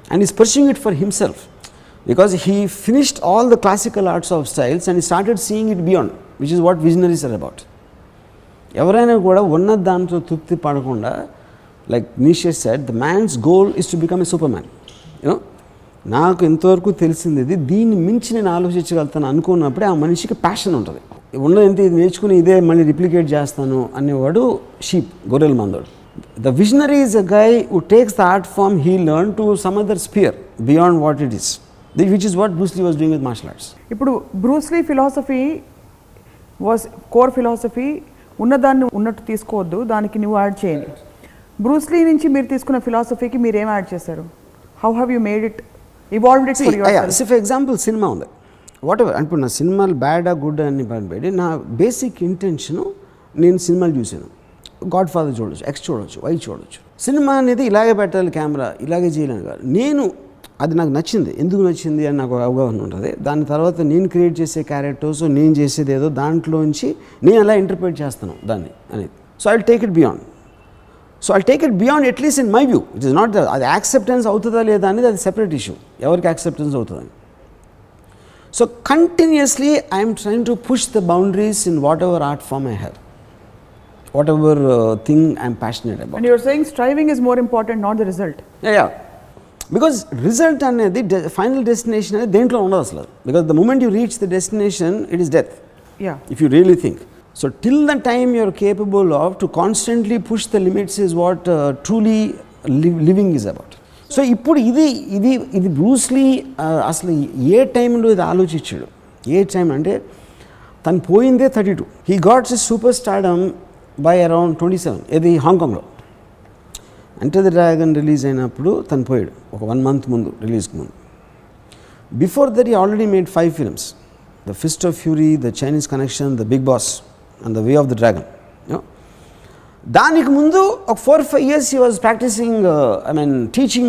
And he's pursuing it for himself, because he finished all the classical arts of styles and he started seeing it beyond, which is what visionaries are about. ఎవరైనా కూడా ఉన్న దాంతో తృప్తి పడకుండా, like Nietzsche said, the man's goal is to become a superman. You know, నాకు ఎంతవరకు తెలిసింది దీన్ని మించి నేను ఆలోచించగలుగుతాను అనుకున్నప్పుడే ఆ మనిషికి ప్యాషన్ ఉంటుంది. ఉన్నది ఇది నేర్చుకుని ఇదే మళ్ళీ రిప్లికేట్ చేస్తాను అనేవాడు గొర్రెల మందోడు. The visionary is a guy who takes the art form he learn to some other sphere beyond what it is, which is what Bruce Lee was doing with martial arts. ఇప్పుడు Bruce Lee philosophy was core philosophy, ఉన్నదాన్ని ఉన్నట్టు తీసుకోవద్దు, దానికి నువ్వు add చేయండి. Bruce Lee నుంచి మీరు తీసుకున్న ఫిలాసఫీకి మీరు ఏం యాడ్ చేశారు? How have you made it, evolved it for yourself? For example cinema ఉంది, వాట్ ఎవర్ అనుకో, నా సినిమాలు బ్యాడా గుడ్ అని పనిపెట్టి నా బేసిక్ ఇంటెన్షను, నేను సినిమాలు చూశాను, గాడ్ ఫాదర్ చూడొచ్చు, ఎక్స్ చూడొచ్చు, వై చూడొచ్చు. సినిమా అనేది ఇలాగే పెట్టాలి, కెమెరా ఇలాగే చేయలేను కాదు. నేను అది నాకు నచ్చింది, ఎందుకు నచ్చింది అని నాకు అవగాహన ఉంటుంది. దాని తర్వాత నేను క్రియేట్ చేసే క్యారెక్టర్స్, నేను చేసేది ఏదో దాంట్లోంచి నేను ఎలా ఇంటర్ప్రిట్ చేస్తాను దాన్ని అనేది. So I take it beyond at least in my view. It is not అది యాక్సెప్టెన్స్ అవుతుందా లేదా అనేది అది సెపరేట్ ఇష్యూ, ఎవరికి యాక్సెప్టెన్స్ అవుతుందని. So continuously I am trying to push the boundaries in whatever art form I have, whatever thing I am passionate about. And you are saying striving is more important, not the result. Yeah. Because result అనేది final destination అనేది దేంట్లో ఉండదు అసలు. Because the moment you reach the destination, it is death. Yeah. If you really think. So till the time you are capable of to constantly push the limits is what truly living is about. So ఇప్పుడు ఇది Bruce Lee అసలు ఏ టైంలో ఇది ఆలోచించాడు? ఏ time అంటే తను పోయిందే 32. He got his superstardom by around 27, ఇది హాంకాంగ్లో. ఎంటర్ ది డ్రాగన్ రిలీజ్ అయినప్పుడు తను పోయాడు, ఒక 1 month ముందు, రిలీజ్కి ముందు. Before that he already made 5 films, the fist of fury, the Chinese connection, the big boss and the way of the dragon. దానికి ముందు ఒక 4-5 years he was practicing, teaching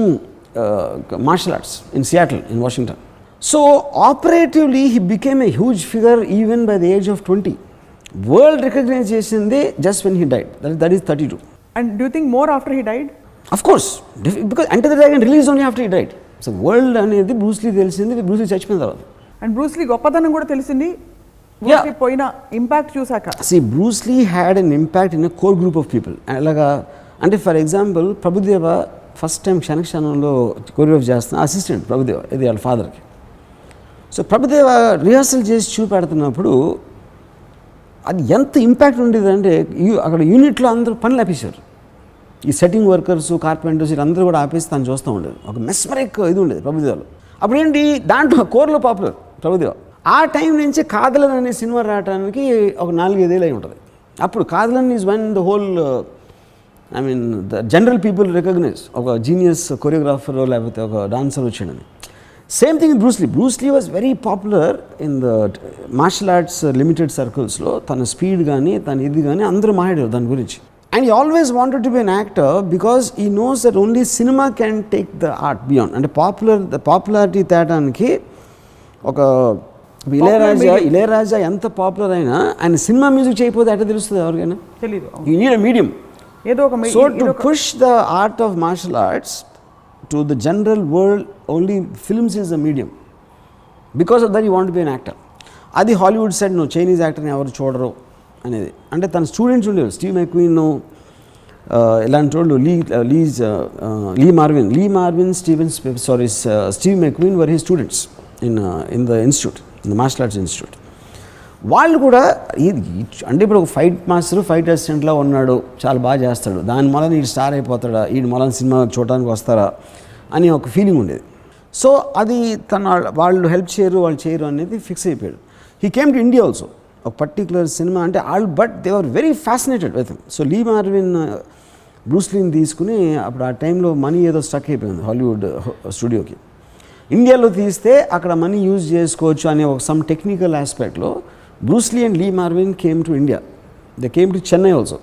martial arts in Seattle, in Washington. So operatively he became a huge figure even by the age of 20. World recognition just when he died, that is 32. And do you think more after he died? Of course, because Enter the Dragon released only after he died. So world అనేది Bruce లీ తెలిసింది Bruce Lee చచ్చిపోయిన తర్వాత. And Bruce Lee గొప్పతనం కూడా తెలిసింది పోయిన impact చూసాక. See, Bruce Lee had an impact in a core group of people. అలాగా అంటే for example Prabhudeva first time క్షణంలో కొరియోగ్రాఫ్ చేస్తున్న అసిస్టెంట్ ప్రభుదేవ, ఇది వాళ్ళ ఫాదర్కి. సో ప్రభుదేవ రిహార్సల్ చేసి చూపెడుతున్నప్పుడు అది ఎంత ఇంపాక్ట్ ఉండేదంటే అక్కడ యూనిట్లో అందరూ పనులు ఆపేశారు. ఈ సెట్టింగ్ వర్కర్స్, కార్పెంటర్స్ వీళ్ళందరూ కూడా ఆపేసి తను చూస్తూ ఉండేది. ఒక మెస్మరిక్ ఇది ఉండేది ప్రభుదేవలో. అప్పుడు ఏంటి, దాంట్లో కోర్లో పాపులర్ ప్రభుదేవ. ఆ టైం నుంచి కాదలన్ అనే సినిమా రావడానికి ఒక 4-5 ఏళ్ళు అయి ఉంటుంది. అప్పుడు Kadhalan is one the whole I mean the general people recognise ఒక జీనియస్ కొరియోగ్రాఫర్ లేకపోతే ఒక డాన్సర్ వచ్చాడని. Same thing Bruce Lee was very popular in the martial arts limited సర్కిల్స్లో. తన స్పీడ్ కానీ తన ఇది కానీ అందరూ మాట్లాడారు దాని గురించి. And he always wanted to be an actor because he knows that only cinema can take the art beyond. అంటే పాపులారిటీ తేటానికి ఒక ఇళయరాజా ఎంత పాపులర్ అయినా ఆయన సినిమా మ్యూజిక్ చేయకపోతే ఎట్లా తెలుస్తుంది ఎవరికైనా? తెలీదు. You need a medium. ఏదో ఒక so to push the art of martial arts to the general world only films is the medium. Because of that you want be an actor. అది Hollywood side నువ్వు Chinese యాక్టర్ని ఎవరు చూడరు అనేది. అంటే తన స్టూడెంట్స్ ఉండేవారు, స్టీవ్ మెక్వీన్ ఇలాంటి వాళ్ళు, Steve McQueen were he students in the institute, in the martial arts institute. వాళ్ళు కూడా అంటే ఇప్పుడు ఒక ఫైట్ మాస్టర్ ఫైట్ అసిస్టెంట్లో ఉన్నాడు, చాలా బాగా చేస్తాడు, దాని మూలన వీడు స్టార్ అయిపోతాడా, వీడి మూలన సినిమా చూడడానికి వస్తారా అని ఒక ఫీలింగ్ ఉండేది. సో అది వాళ్ళు హెల్ప్ చేయరు, వాళ్ళు చేయరు అనేది ఫిక్స్ అయిపోయాడు. He came to India also, ఒక పర్టికులర్ సినిమా అంటే but they are very fascinated with him. So Lee Marvin బ్రూస్లీని తీసుకుని అప్పుడు ఆ టైంలో మనీ ఏదో స్టక్ అయిపోయింది హాలీవుడ్ స్టూడియోకి. ఇండియాలో తీస్తే అక్కడ మనీ యూజ్ చేసుకోవచ్చు అనే ఒక సమ్ టెక్నికల్ ఆస్పెక్ట్లో Bruce Lee and Lee Marvin came to India. They came to Chennai also.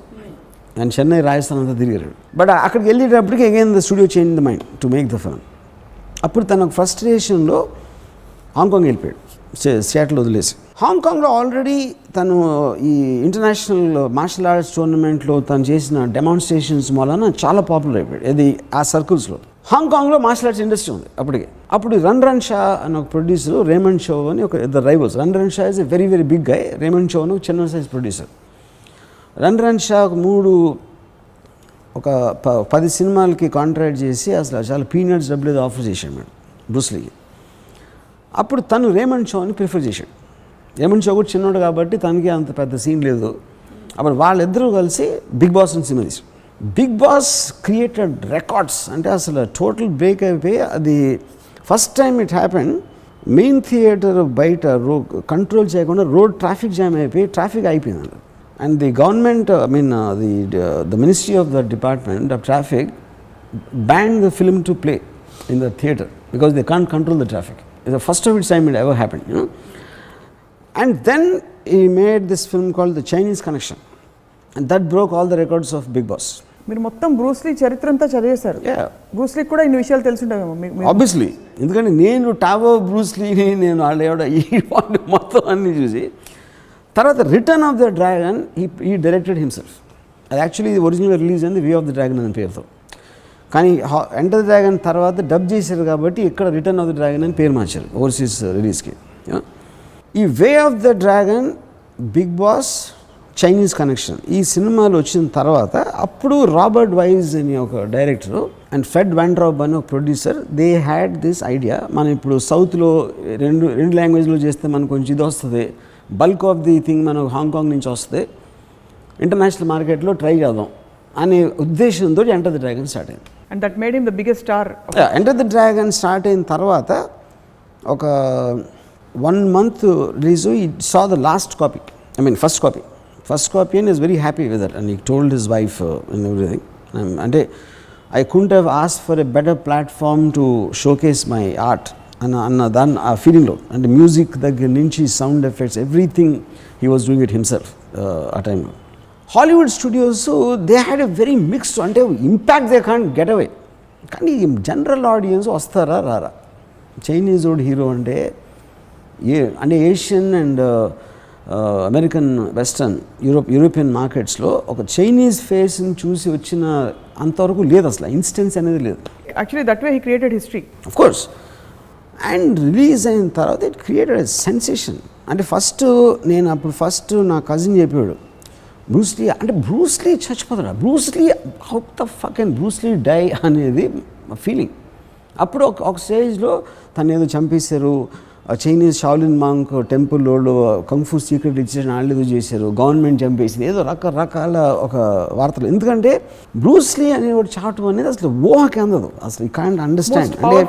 And Chennai, Rajasthan అంతా తిరిగారు. బట్ అక్కడికి వెళ్ళేటప్పటికి again the studio change the mind to make the film. అప్పుడు తన ఫ్రస్ట్రేషన్లో హాంకాంగ్ వెళ్ళిపోయాడు, సియాటిల్ వదిలేసి. హాంకాంగ్లో ఆల్రెడీ తను ఈ ఇంటర్నేషనల్ మార్షల్ ఆర్ట్స్ టోర్నమెంట్లో తను చేసిన డెమాన్స్ట్రేషన్స్ మూలన చాలా పాపులర్ అయిపోయాడు. ఇది ఆ సర్కిల్స్లో. హాంకాంగ్లో మార్షల్ ఆర్ట్స్ ఇండస్ట్రీ ఉంది అప్పటికే. అప్పుడు రన్ షా అని ఒక ప్రొడ్యూసర్, రేమండ్ షో అని ఒక ఇద్దరు rivals. Run Shaw is a very very big guy, Raymond Shaw అని ఒక చిన్న సైజ్ ప్రొడ్యూసర్. రన్ షా ఒక 10 సినిమాలకి కాంట్రాక్ట్ చేసి అసలు చాలా పీనట్స్ డబ్బులు ఏదో ఆఫర్ చేశాడు మేడం బ్రూస్లీకి. అప్పుడు తను రేమండ్ షో అని ప్రిఫర్ చేశాడు. రేమండ్ షో కూడా చిన్నోడు కాబట్టి తనకి అంత పెద్ద సీన్ లేదు. అప్పుడు వాళ్ళిద్దరూ కలిసి బిగ్ బాస్ అని సినిమా తీశారు. Big boss created records. అంటే అసలు టోటల్ బ్రేక్ అయిపోయి, అది first time it happen. Main theatre బయట కంట్రోల్ చేయకుండా రోడ్ ట్రాఫిక్ జామ్ అయిపోయి ట్రాఫిక్ అయిపోయింది. And the government, I mean the ministry of the department of traffic ban the film to play in the theatre because they can't control the traffic. It's the first of its time it ever happened, you know. And then he made this film called The Chinese Connection, and that broke all the records of Big Boss. మీరు మొత్తం Bruce Lee చరిత్ర అంతా చదివేశారు. బ్రూస్లీకి కూడా ఇన్ని విషయాలు తెలుసుంటావేమో. Obviously, ఎందుకంటే నేను Tao బ్రూస్లీని నేను వాళ్ళు మొత్తం అన్ని చూసి తర్వాత రిటర్న్ ఆఫ్ ద డ్రాగన్ ఈ డైరెక్టెడ్ హిమ్సెల్ఫ్. అది యాక్చువల్లీ ఒరిజినల్ రిలీజ్ అయింది వే ఆఫ్ ద డ్రాగన్ అనే పేరుతో. కానీ ఎంటర్ ద డ్రాగన్ తర్వాత డబ్ చేశారు కాబట్టి ఇక్కడ రిటర్న్ ఆఫ్ ద డ్రాగన్ అని పేరు మార్చారు ఓవర్సీస్ రిలీజ్కి. ఈ way of the dragon, big boss, Chinese connection ఈ సినిమాలు వచ్చిన తర్వాత అప్పుడు రాబర్ట్ వైజ్ అని ఒక డైరెక్టరు అండ్ ఫెడ్ వాండ్రాబ్ అని ఒక producer, they had this idea. మనం ఇప్పుడు సౌత్లో రెండు లాంగ్వేజ్లో చేస్తే మనకు కొంచెం ఇది వస్తుంది, బల్క్ ఆఫ్ ది థింగ్ మనకు హాంకాంగ్ నుంచి వస్తుంది, ఇంటర్నేషనల్ మార్కెట్లో ట్రై చేద్దాం అనే ఉద్దేశంతో ఎంటర్ ద డ్రాగన్ స్టార్ట్ అయింది. And that made him the biggest star. Enter the Dragon start అయిన తర్వాత ఒక 1 month release, he saw the last copy, I mean first copy and is very happy with that. And he told his wife and everything. అంటే I couldn't have asked for a better platform to showcase my art అన్న దాని ఆ ఫీలింగ్లో. అంటే music దగ్గర నుంచి sound effects everything he was doing it himself ఆ టైంలో. Hollywood studios they had a very mixed, అంటే impact they can't get away. కానీ జనరల్ ఆడియన్స్ వస్తారా రారా? చైనీస్ ఓడ్ హీరో అంటే అంటే Asian and American, western, European మార్కెట్స్లో ఒక చైనీస్ ఫేస్ని చూసి వచ్చిన అంతవరకు లేదు అసలు, ఇన్స్టెన్స్ అనేది లేదు. Actually that way he created history of course. And release అయిన తర్వాత ఇట్ క్రియేటెడ్ ఎ సెన్సేషన్. అంటే ఫస్ట్ నా కజిన్ చెప్పాడు, బ్రూస్లీ చచ్చిపోతాడా, Bruce Lee how the fuck and Bruce Lee die అనేది ఫీలింగ్. అప్పుడు ఒక స్టేజ్లో తను ఏదో చంపేశారు, చైనీస్ షాలిన్ మాంక్ టెంపుల్ వాళ్ళు కంఫూ సీక్రెట్ ఇచ్చేసి వాళ్ళు ఏదో చేశారు, గవర్నమెంట్ చంపేసింది, ఏదో రకరకాల ఒక వార్తలు. ఎందుకంటే బ్రూస్లీ అనేవాడు చావటం అనేది అసలు ఊహకి అందదు అసలు. You can't understand. అంటే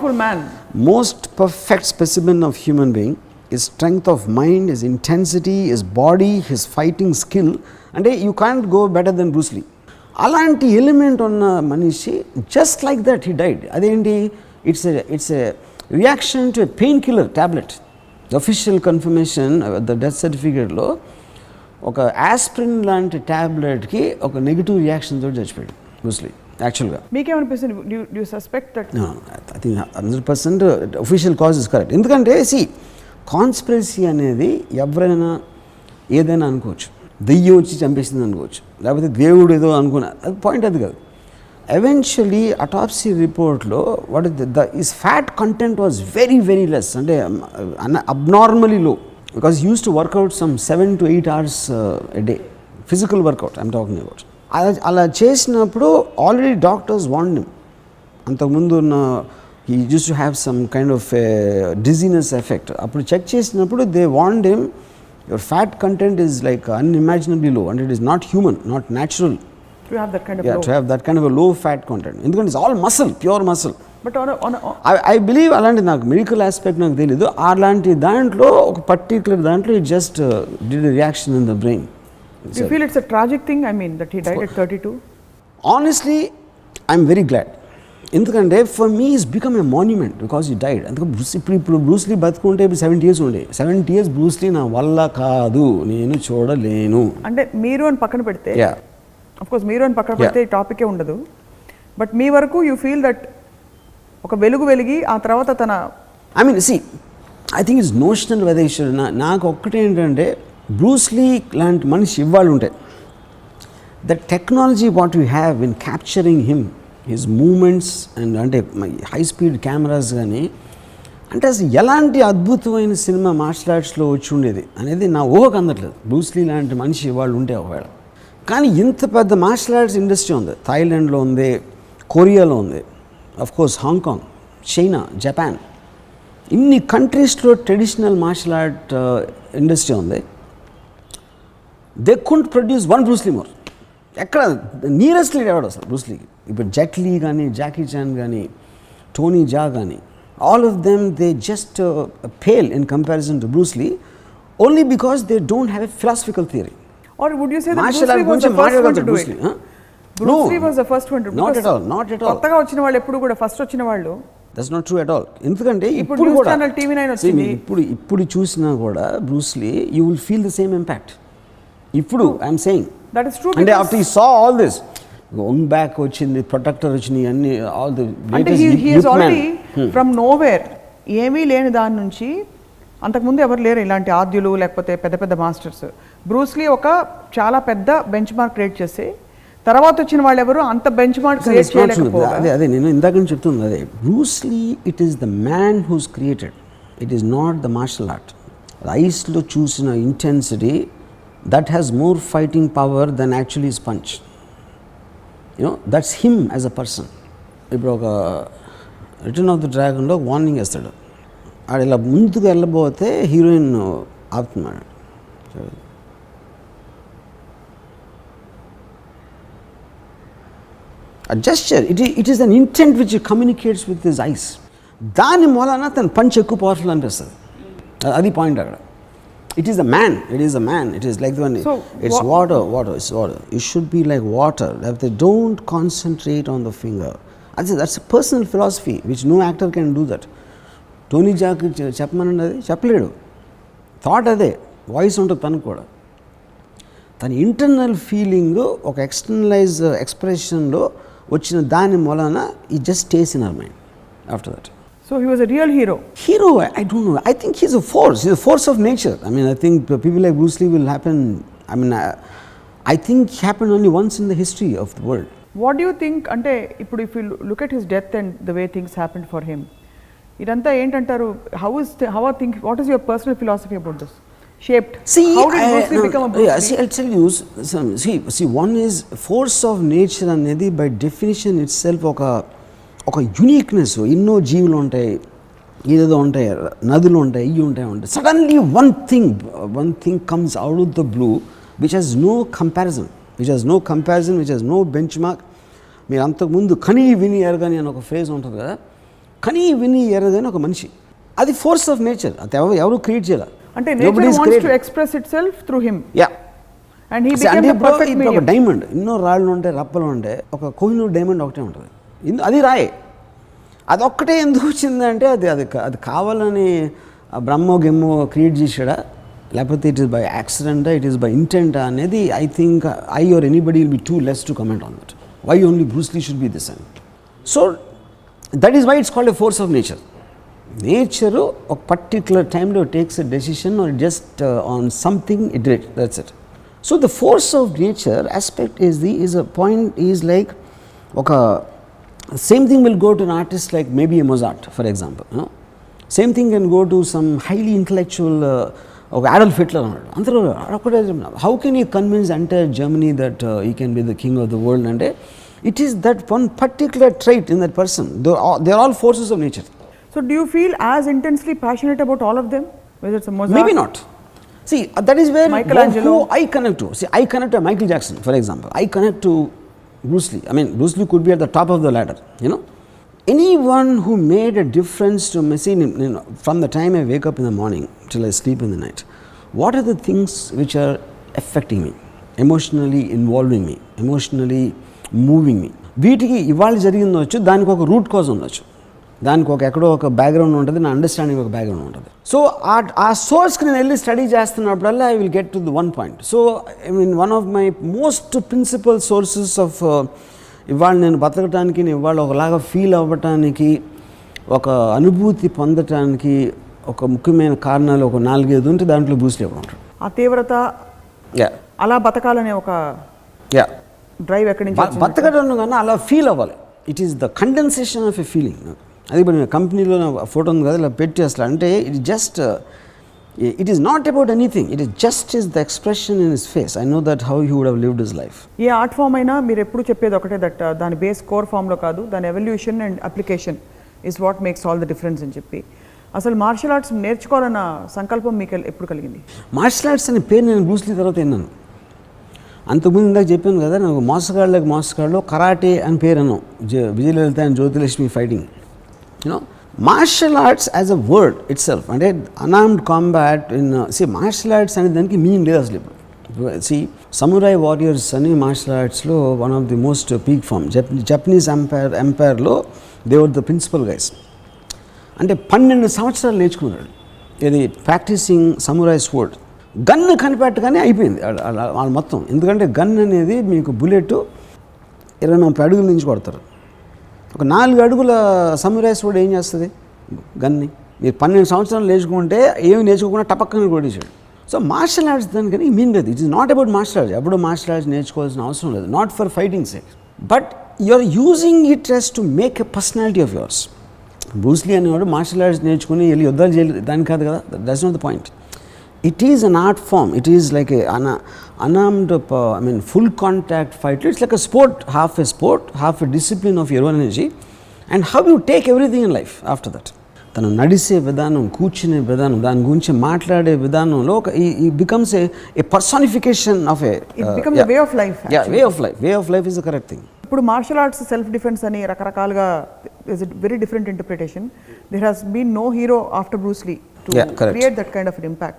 most perfect specimen of human being, his strength of mind, his intensity, his body, his fighting skill అంటే you can't go better than Bruce Lee. అలాంటి ఎలిమెంట్ ఉన్న మనిషి just like that he died. అదేంటి, it's a reaction to a pain killer tablet. Official confirmation the death సర్టిఫికేట్లో ఒక aspirin లాంటి ట్యాబ్లెట్కి ఒక negative reaction తోటి చచ్చిపోయాడు బ్రూస్లీ. యాక్చువల్గా మీకేమనిపిస్తుంది, you suspect that? I think 100% official cause is correct. ఎందుకంటే కాన్స్పిరసీ అనేది ఎవరైనా ఏదైనా అనుకోవచ్చు, దెయ్యం వచ్చి చంపేసింది అనుకోవచ్చు, లేకపోతే దేవుడు ఏదో అనుకున్నా, అది పాయింట్ అది కాదు. ఎవెన్చువలీ అటాప్సీ రిపోర్ట్లో what is fat content was very very less, అంటే abnormally low, because use to work out some 7 to 8 hours a day, physical workout I'm talking about. అలా చేసినప్పుడు ఆల్రెడీ డాక్టర్స్ వార్న్డ్ హిమ్. అంతకుముందు ఉన్న he used to have some kind of dizziness effect. అప్పుడు check చేసినప్పుడు they warned him, your fat content is like unimaginably low and it is not human, not natural to have that kind of to have that kind of a low fat content. ఎందుకంటే it's all muscle, pure muscle. But I believe అలాంటి నాకు medical aspect నాకు తెలియదు. అలాంటి దాంట్లో ఒక particular దాంట్లో it just did a reaction in the brain. Do you feel it's a tragic thing, I mean, that he died at 32? Honestly, I'm very glad. ఎందుకంటే for me is become a monument because ఈ died. అందుకే ఇప్పుడు Bruce Lee బతుకుంటే ఇప్పుడు 70 years ఉండే. 70 years Bruce Lee నా వల్ల కాదు, నేను చూడలేను. అంటే మీరు అని పక్కన పెడితే, ఆఫ్ కోర్స్ మీరు అని పక్కన పెడితే ఈ టాపికే ఉండదు. బట్ మీ వరకు యూ ఫీల్ దట్ ఒక వెలుగు వెలిగి ఆ తర్వాత తన I mean I think it's notional whether. నాకు ఒక్కటేంటంటే బ్రూస్లీ లాంటి మనిషి ఇవ్వాలి ఉంటే the technology what you have in capturing him, his moments and అంటే హై స్పీడ్ కెమెరాస్ కానీ, అంటే అసలు ఎలాంటి అద్భుతమైన సినిమా మార్షల్ ఆర్ట్స్లో వచ్చి ఉండేది అనేది నా ఊహకు అందట్లేదు. బ్రూస్లీ లాంటి మనిషి వాళ్ళు ఉంటే ఒకవేళ. కానీ ఇంత పెద్ద మార్షల్ ఆర్ట్స్ ఇండస్ట్రీ ఉంది, థాయిలాండ్లో ఉంది, కొరియాలో ఉంది, of course Hong Kong, China, Japan, ఇన్ని కంట్రీస్లో ట్రెడిషనల్ మార్షల్ ఆర్ట్ ఇండస్ట్రీ ఉంది. They could produce one Bruce Lee more. ఎక్కడ నియరెస్ట్ లీడ్ ఎవడు అసలు బ్రూస్లీకి? ఇప్పుడు జెట్ లీ కానీ, జాకీ చాన్ కానీ, టోనీ జా కానీ, all of them they just pale in comparison to Bruce Lee, only because they don't have a philosophical theory. Or would you say that Bruce Lee was the first one to do it? Bruce Lee was the first one to do it. Not at all, not at all. కొత్తగా వచ్చిన వాళ్ళు ఎప్పుడు కూడా first వచ్చిన వాళ్ళు. That's not true at all. ఎందుకంటే ఇప్పుడు news channel TV9 వచ్చింది. ఇప్పుడు చూసినా కూడా Bruce Lee you will feel the same impact. ఇప్పుడు I'm saying that is true. అంటే after you saw all this going back వచ్చింది, ప్రొటెక్టర్ వచ్చింది, అన్ని ఆల్ ది అంటే he is already from nowhere, ఏమీ లేని దాని నుంచి. అంతకుముందు ఎవరు లేరు ఇలాంటి ఆద్యులు లేకపోతే పెద్ద పెద్ద మాస్టర్స్. బ్రూస్లీ ఒక చాలా పెద్ద బెంచ్ మార్క్ క్రియేట్ చేసి తర్వాత వచ్చిన వాళ్ళు ఎవరు అంత బెంచ్ మార్క్ క్రియేట్ చేయలేకపోయారు. అదే నేను ఇందాక నుంచి చెప్తుంది అదే. Bruce Lee it is the man who's created, it is not the martial art. ఐస్లో చూసిన intensity that has more fighting power than actually his punch. You know, that's him as a person. ఇప్పుడు ఒక రిటర్న్ ఆఫ్ ద డ్రాగన్లో వార్నింగ్ వేస్తాడు, ఆడు ఇలా ముందుకు వెళ్ళబోతే heroine ఆపుతున్నాడు. A gesture, it is an intent which he communicates with his eyes. దాని మూలన తన punch ఎక్కువ పవర్ఫుల్ అనిపిస్తుంది. అది పాయింట్ అక్కడ. It is a man. It is a man. It is like the one. So it's water. It's water. It should be like water. If they don't concentrate on the finger, that's a personal philosophy which no actor can do that. Tony Jaa చెప్పమన్నది చెప్పలేడు. Thought అదే, voice ఉంటుంది తనకు కూడా. తన internal feeling ఒక externalise ఎక్స్ప్రెషన్లో వచ్చిన దాని మూలన ఈ just stays in our mind after that. So he was a real hero. Hero, I don't know. I think he's a force. He's a force of nature. I mean, I think people like Bruce Lee will happen. I mean, I think happened only once in the history of the world. What do you think? Ante ippudu if you look at his death and the way things happened for him, idantha entantaru? What is your personal philosophy about this? Shaped. How did Bruce Lee become a Bruce Lee? Yeah, see, I'll tell you. See, one is force of nature anedi by definition itself ఒక uniqueness. ఎన్నో జీవులు ఉంటాయి, ఏదేదో ఉంటాయి, నదులు ఉంటాయి, ఇవి ఉంటాయి. Suddenly one thing comes out of the blue which has no comparison, which has no benchmark. మీరు అంతకుముందు కనీ విని ఎరగని అని ఒక ఫ్రేజ్ ఉంటుంది కదా, కనీ విని ఎరగని ఒక మనిషి, అది ఫోర్స్ ఆఫ్ నేచర్. అది ఎవరు క్రియేట్ చేయాలి. అంటే nature wants to express itself through him. Yeah, And he became the perfect medium. ఒక డైమండ్, ఎన్నో రాళ్ళు ఉంటాయి, రప్పలు ఉంటాయి, ఒక కోహినూర్ డైమండ్ ఒకటే ఉంటుంది, అది రాయి. అదొక్కటే ఎందుకు వచ్చిందంటే అది కావాలని బ్రహ్మో గిమ్మో క్రియేట్ చేసాడా, లేకపోతే it is by accident, it is by intent అనేది I think I or anybody will be too less to comment on that. Why only Bruce Lee should be this and so that is why it's called a force of nature. Nature ఒక particular టైంలో takes a decision or just on something it that's it. So the force of nature aspect is a point is like ఒక same thing will go to an artist like maybe a Mozart, for example. Same thing can go to some highly intellectual Adolf Hitler. How can you convince entire Germany that he can be the king of the world? And it is that one particular trait in that person. They are all forces of nature. So do you feel as intensely passionate about all of them, whether it's a Mozart? Maybe not. See, that is where Michelangelo. who I connect to. See, I connect to Michael Jackson, for example. I connect to Bruce Lee. I mean, Bruce Lee could be at the top of the ladder, Anyone who made a difference to me, see, from the time I wake up in the morning till I sleep in the night, what are the things which are affecting me, emotionally involving me, emotionally moving me? వీటికి ఇవాళ జరిగిందొచ్చు, దానికి ఒక root cause ఉండొచ్చు, దానికి ఎక్కడో ఒక background ఉంటుంది, నా అండర్స్టాండింగ్ ఒక బ్యాక్గ్రౌండ్ ఉంటుంది. సో ఆ సోర్స్కి నేను వెళ్ళి స్టడీ చేస్తున్నప్పుడల్లా I will get to the one point. So I mean one of my most principal sources of ఇవాళ నేను బతకటానికి, నేను ఇవాళ ఒకలాగా ఫీల్ అవ్వటానికి, ఒక అనుభూతి పొందటానికి ఒక ముఖ్యమైన కారణాలు ఒక 4-5 ఉంటే దాంట్లో బ్రూస్ లీ ఉంటాడు. ఆ తీవ్రత, అలా బతకాలనే ఒక డ్రైవ్ ఎక్కడి నుంచి బతకడం కన్నా అలా ఫీల్ అవ్వాలి. It is the condensation of a feeling. అది ఇప్పుడు నేను కంపెనీలో ఫోటో ఉంది కదా, ఇలా పెట్టి అసలు అంటే it is not about anything, it is just is the expression in his face. I know that how he would have lived his life. A art form అయినా మీరు ఎప్పుడు చెప్పేది ఒకటే, దట్ దాని బేస్ కోర్ ఫామ్లో కాదు, దాని evolution and application is what makes all the difference అని చెప్పి. అసలు మార్షల్ ఆర్ట్స్ నేర్చుకోవాలన్న సంకల్పం మీకు ఎప్పుడు కలిగింది? మార్షల్ ఆర్ట్స్ అనే పేరు నేను బ్రూస్ లీ తర్వాత విన్నాను. అంతకుముందు ఇందాక చెప్పాను కదా, నాకు మోసగాళ్ళు కరాటే అని పేరు అన్నాం, Vijayalalitha and Jyothilakshmi fighting. Martial arts as a word itself, అంటే unarmed combat in martial arts అనే దానికి మీనింగ్ లేదు అసలు. ఇప్పుడు సమురాయ్ వారియర్స్ అని మార్షల్ ఆర్ట్స్లో one of the most peak form. Japanese ఎంపైర్లో they were the principal guys. అంటే 12 సంవత్సరాలు నేర్చుకున్నాడు, ఇది ప్రాక్టీసింగ్ సమురాయ్ స్వర్డ్. గన్ను కనిపెట్టగానే అయిపోయింది వాళ్ళు మొత్తం. ఎందుకంటే గన్ అనేది మీకు బుల్లెట్ 20-30 అడుగుల నుంచి కొడతారు. ఒక 4 అడుగుల సమురాయ్ స్వర్డ్ ఏం చేస్తుంది గన్ని? మీరు 12 సంవత్సరాలు నేర్చుకుంటే ఏమి నేర్చుకోకుండా టపక్కన కొట్టేసాడు. సో మార్షల్ ఆర్ట్స్ దానికని మీన్ లేదు. It is not about martial arts. ఎప్పుడు మార్షల్ ఆర్ట్స్ నేర్చుకోవాల్సిన అవసరం లేదు, not for fighting sake, but you are using it as to make a personality of yours. Bruce Lee అనేవాడు మార్షల్ ఆర్ట్స్ నేర్చుకుని వెళ్ళి యుద్ధాలు చేయలేదు, దాని కాదు కదా, that's not the point. It is an art form. It is like an unarmed, full contact fight. It's like a sport, half a discipline of your own energy, and how you take everything in life after that. తను నడిసే విధానం, కూర్చునే విధానం, దాని గురించి మాట్లాడే విధానంలో ఈ becomes a personification of way of life. Way of life is the correct thing. ఇప్పుడు మార్షల్ ఆర్ట్స్ సెల్ఫ్ డిఫెన్స్ అని రకరకాలుగా is it very different interpretation. There has been no hero after Bruce Lee to create that kind of an impact.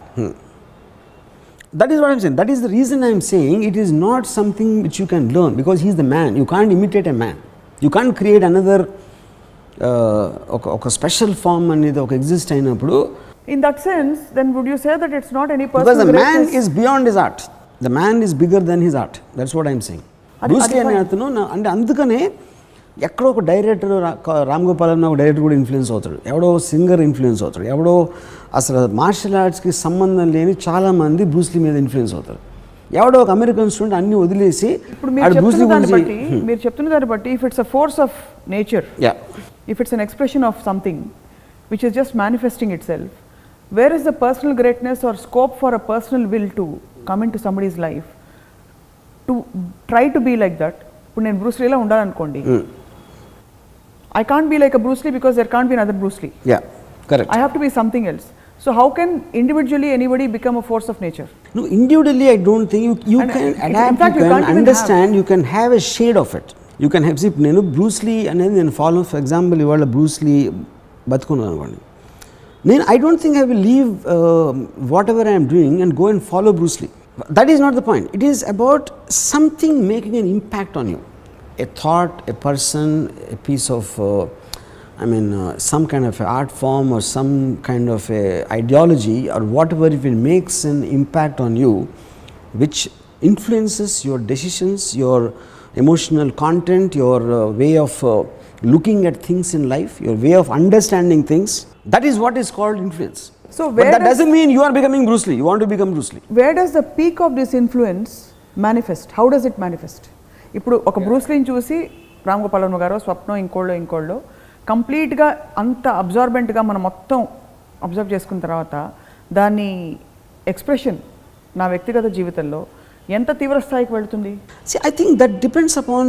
That is what I'm saying. That is the reason I'm saying it is not something which you can learn, because he's the man. You can't imitate a man. You can't create another ఒక special form అనేది ఒక exist అయినప్పుడు. In that sense, then would you say that it's not any personal because the greatness? man is beyond his art. The man is bigger than his art. That's what I'm saying. Bruce Lee అనే అతను అంటే అందుకనే ఎక్కడో ఒక director, Ram Gopal అన్న ఒక director కూడా influence అవుతాడు, ఎవడో సింగర్ ఇన్ఫ్లుయెన్స్ అవుతాడు, ఎవడో అసలు మార్షల్ ఆర్ట్స్కి సంబంధం లేని చాలామంది బ్రూస్ లీ మీద ఇన్ఫ్లుయెన్స్ అవుతారు. ఎవడో ఒక అమెరికన్ స్టూడెంట్ అన్ని వదిలేసి మీరు చెప్తున్న దాన్ని బట్టి if it's a force of nature, if it's an expression of something which is just manifesting itself, where is the personal greatness or scope for a personal will to come into somebody's life to try to be like that? ఇప్పుడు నేను Bruce లీలా ఉండాలనుకోండి, I can't be like a Bruce Lee because there can't be another Bruce Lee. Yeah, correct. I have to be something else. So how can individually anybody become a force of nature? No, individually I don't think you can adapt, in fact, you can understand, you can have a shade of it. You can have, see, nenu Bruce Lee anedi nenu follow, for example, ivala Bruce Lee batukunnanu anukondi, I don't think I will leave whatever I am doing and go and follow Bruce Lee. That is not the point. It is about something making an impact on you. A thought, a person, a piece of, some kind of art form or some kind of a ideology or whatever, if it makes an impact on you, which influences your decisions, your emotional content, your way of looking at things in life, your way of understanding things, that is what is called influence. So but that doesn't mean you are becoming Bruce Lee. You want to become Bruce Lee. Where does the peak of this influence manifest? How does it manifest? ఇప్పుడు ఒక Bruce లీని చూసి రామ్ గోపాల్ వర్మ గారు, స్వప్నం, ఇంకోళ్ళు కంప్లీట్గా అంత అబ్జార్బెంట్గా మనం మొత్తం అబ్జర్వ్ చేసుకున్న తర్వాత దాని ఎక్స్ప్రెషన్ నా వ్యక్తిగత జీవితంలో ఎంత తీవ్ర స్థాయికి వెళ్తుంది? See, I think that depends upon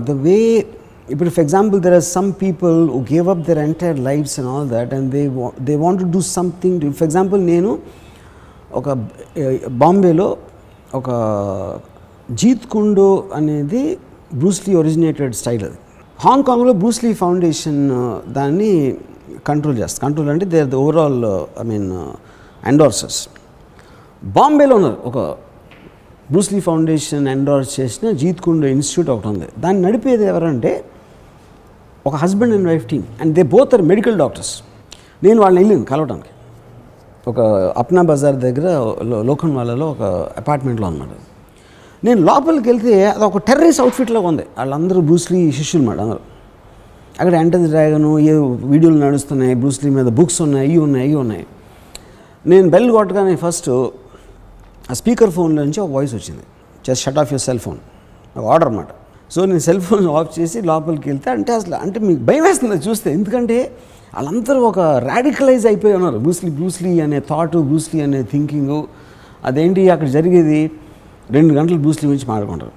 the way. If for example there are some people who gave up their entire lives and all that, and they want to do something to, for example నేను ఒక బాంబేలో ఒక జీత్ కుండో అనేది Bruce లీ originated style. అది హాంకాంగ్లో Bruce Lee foundation దాన్ని control అంటే they are the overall ఎండోర్సర్స్. బాంబేలో ఉన్నారు ఒక బ్రూస్ లీ ఫౌండేషన్ ఎండోర్స్ చేసిన జీత్ కుండో ఇన్స్టిట్యూట్ ఒకటి ఉంది. దాన్ని నడిపేది ఎవరంటే ఒక husband and wife team, and they both are medical doctors. నేను వాళ్ళని వెళ్ళాను కలవడానికి ఒక అప్నా బజార్ దగ్గర లోకన్వాలలో ఒక అపార్ట్మెంట్లో అన్నమాట. నేను లోపలికి వెళ్తే అది ఒక టెర్రరిస్ట్ అవుట్ఫిట్లో ఉంది. వాళ్ళందరూ బ్రూస్ లీ శిష్యులు మాట అందరూ. అక్కడ ఎంటర్ ది డ్రాగను ఏ వీడియోలు నడుస్తున్నాయి, బ్రూస్ లీ మీద బుక్స్ ఉన్నాయి, ఇవి ఉన్నాయి. నేను బెల్ కొట్టగానే ఫస్ట్ ఆ స్పీకర్ ఫోన్లో నుంచి ఒక వాయిస్ వచ్చింది, just shut off your cell phone, ఒక ఆర్డర్ అన్నమాట. సో నేను సెల్ ఫోన్ ఆఫ్ చేసి లోపలికి వెళ్తే అంటే మీకు భయం వేస్తుంది చూస్తే, ఎందుకంటే వాళ్ళందరూ ఒక రాడికలైజ్ అయిపోయి ఉన్నారు. బ్రూస్ లీ అనే థాట్, బ్రూస్ లీ అనే థింకింగు. అదేంటి అక్కడ జరిగేది 2 గంటలు బ్రూస్ లీ గురించి మాట్లాడుకుంటారు.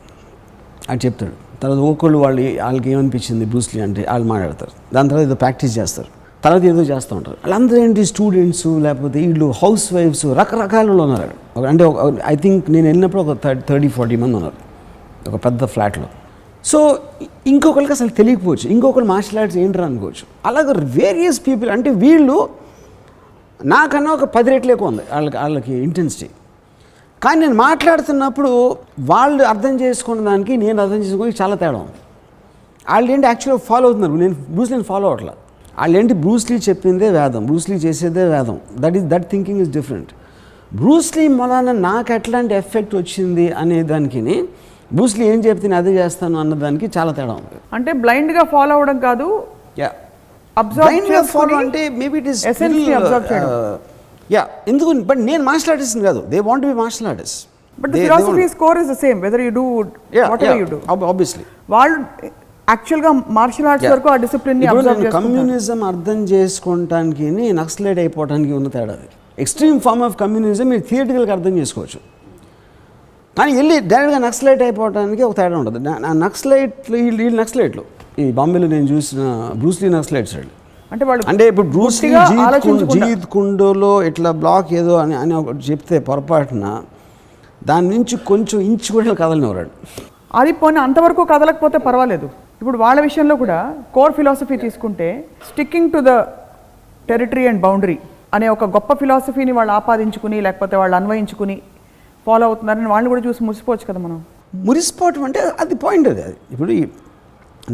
అది చెప్తాడు. తర్వాత వాళ్ళకి ఏమనిపించింది బ్రూస్ లీ అంటే వాళ్ళు మాట్లాడతారు. దాని తర్వాత ఏదో ప్రాక్టీస్ చేస్తారు, తర్వాత ఏదో చేస్తూ ఉంటారు. వాళ్ళందరూ ఏంటి స్టూడెంట్స్, లేకపోతే వీళ్ళు హౌస్ వైఫ్స్, రకరకాల ఉన్నారు. అంటే ఐ థింక్ నేను వెళ్ళినప్పుడు ఒక 30-40 మంది ఉన్నారు ఒక పెద్ద ఫ్లాట్లో. సో ఇంకొకరికి అసలు తెలియకపోవచ్చు, ఇంకొకరు మార్షల్ ఆర్ట్స్ ఏంటరా అనుకోవచ్చు. అలాగే వేరియస్ పీపుల్, అంటే వీళ్ళు నాకన్నా ఒక 10 రెట్లు ఎక్కువ ఉంది వాళ్ళకి ఇంటెన్సిటీ. కానీ నేను మాట్లాడుతున్నప్పుడు వాళ్ళు అర్థం చేసుకున్న దానికి నేను అర్థం చేసుకోవడానికి చాలా తేడా ఉంది. వాళ్ళు ఏంటి యాక్చువల్గా ఫాలో అవుతున్నారు, నేను బ్రూస్ లీని ఫాలో అవ్వట్లా. వాళ్ళు ఏంటి బ్రూస్ లీ చెప్పిందే వేదం, బ్రూస్ లీ చేసేదే వేదం. That thinking is different. Bruce Lee మూలాన నాకు ఎట్లాంటి ఎఫెక్ట్ వచ్చింది అనే దానికి, బ్రూస్ లీ ఏం చెప్తే నేను అదే చేస్తాను అన్నదానికి చాలా తేడా ఉంది. అంటే బ్లైండ్గా ఫాలో అవ్వడం కాదు, ఫాలో అంటే మేబీ ఇట్ ఈస్ ఎందుకు. బట్ నేను మార్షల్ ఆర్టిస్ట్ కాదు, they want to be martial artist. But the philosophy score is the same whether you do whatever you do. Obviously వాళ్ళు యాక్చువల్గా మార్షల్ ఆర్ట్స్ వరకు ఆ డిసిప్లిన్ని అబ్జర్వ్ చేసుకుంటారు. కమ్యూనిజం అర్థం చేసుకోవటానికి నక్సలైట్ అయిపోవడానికి ఉన్న తేడా. ఎక్స్ట్రీమ్ ఫార్మ్ ఆఫ్ కమ్యూనిజం మీరు థియరిటికల్గా అర్థం చేసుకోవచ్చు, కానీ వెళ్ళి డైరెక్ట్గా నక్సలైట్ అయిపోవడానికి ఒక తేడా ఉంటుంది. వీళ్ళు నక్సలైట్లు ఈ బాంబేలో నేను చూసిన బ్రూస్ లీ నక్సలైట్స్ వాళ్ళు. అంటే ఇప్పుడు బ్రూస్ లీ జీత్ కుండోలో ఇట్లా బ్లాక్ ఏదో అని ఒకటి చెప్తే పొరపాటున దాని నుంచి కొంచెం ఇంచు కూడా కదలనివ్వరాడు. అది పోనీ అంతవరకు కదలకపోతే పర్వాలేదు. ఇప్పుడు వాళ్ళ విషయంలో కూడా కోర్ ఫిలాసఫీ తీసుకుంటే sticking to the territory and boundary అనే ఒక గొప్ప ఫిలాసఫీని వాళ్ళు ఆపాదించుకుని లేకపోతే వాళ్ళు అన్వయించుకుని ఫాలో అవుతున్నారని వాళ్ళు కూడా చూసి మురిసిపోవచ్చు కదా. మనం మురిసిపోవటం అంటే అది పాయింట్. అది ఇప్పుడు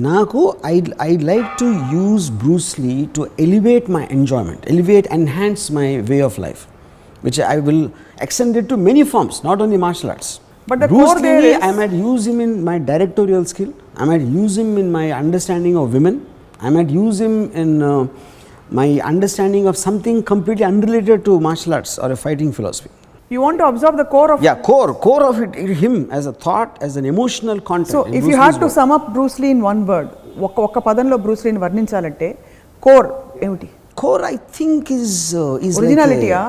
నాకు I like to use Bruce Lee to elevate my enjoyment, enhance my way of life, which I will extend it to many forms, not only martial arts. But the Bruce core there Lee, is, I might use him in my directorial skill, I might use him in my understanding of women, I might use him in my understanding of something completely unrelated to martial arts or a fighting philosophy. You want to observe the core of core of it, him as a thought, as an emotional content. So if Bruce you had to sum up Bruce Lee in one word, ఒక్క పదంలో Bruce లీని వర్ణించాలంటే core ఏమిటి? Core I think is ఒరిజినాలిటీయా,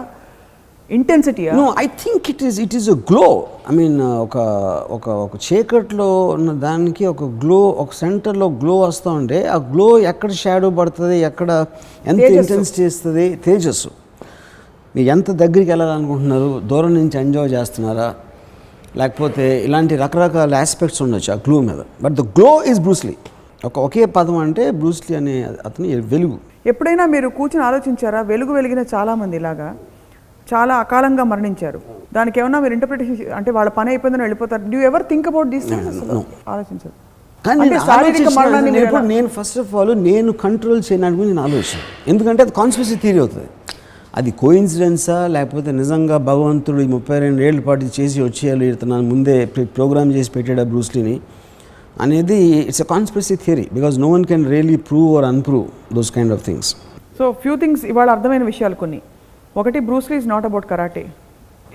ఇంటెన్సిటీయా? No, I think it is a glow. I mean ఒక చీకట్లో ఉన్న దానికి ఒక glow, ఒక సెంటర్లో గ్లో వస్తూ ఉంటే ఆ గ్లో ఎక్కడ షాడో పడుతుంది, ఎక్కడ ఎంత ఇంటెన్సిటీ ఇస్తుంది, తేజస్సు. మీరు ఎంత దగ్గరికి వెళ్ళాలనుకుంటున్నారు, దూరం నుంచి ఎంజాయ్ చేస్తున్నారా, లేకపోతే ఇలాంటి రకరకాల ఆస్పెక్ట్స్ ఉండొచ్చు ఆ గ్లో మీద. But the glow is Bruce Lee. ఒకే పదం అంటే బ్రూస్ లీ అనే అతని వెలుగు. ఎప్పుడైనా మీరు కూర్చొని ఆలోచించారా, వెలుగు వెలిగిన చాలామంది ఇలాగా చాలా అకాలంగా మరణించారు. దానికి ఏమన్నా మీరు ఇంటర్ప్రిటేషన్ అంటే వాళ్ళ పని అయిపోయిందని వెళ్ళిపోతారు. Do ever think about these things? ఆలోచించదు. కానీ నేను ఫస్ట్ ఆఫ్ ఆల్ నేను కంట్రోల్ చేయడానికి నేను ఆలోచన, ఎందుకంటే అది కాన్స్పిరసీ థియరీ అవుతుంది. అది కోఇన్సిడెన్సా లేకపోతే నిజంగా భగవంతుడు 32 ఏళ్ళ పాటు చేసి వచ్చేయాలి ఇతను ముందే ప్రోగ్రామ్ చేసి పెట్టాడు బ్రూస్లీని అనేది it's a conspiracy theory, because no one can really prove or unprove those kind of things. So few things ఇవాళ అర్థమైన విషయాలు కొన్ని. ఒకటి, Bruce Lee is not about karate,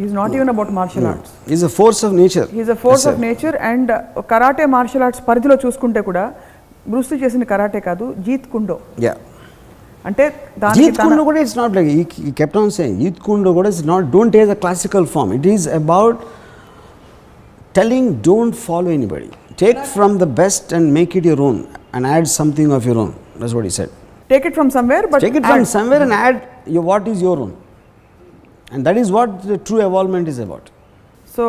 is not even about martial arts. Is a force of nature. Is a force of nature. And karate martial arts పరిధిలో చూసుకుంటే కూడా Bruce Lee చేసిన karate కాదు, జీత్ కుండో. అంటే జీత్ కుండో కూడా it's not like he kept on saying Jeet Kune Do కూడా it's not don't take the classical form. It is about telling don't follow anybody, take from the best and make it your own and add something of your own. That's what he said. Take it from somewhere, but take it from somewhere and add what is your own, and that is what the true evolvement is about. So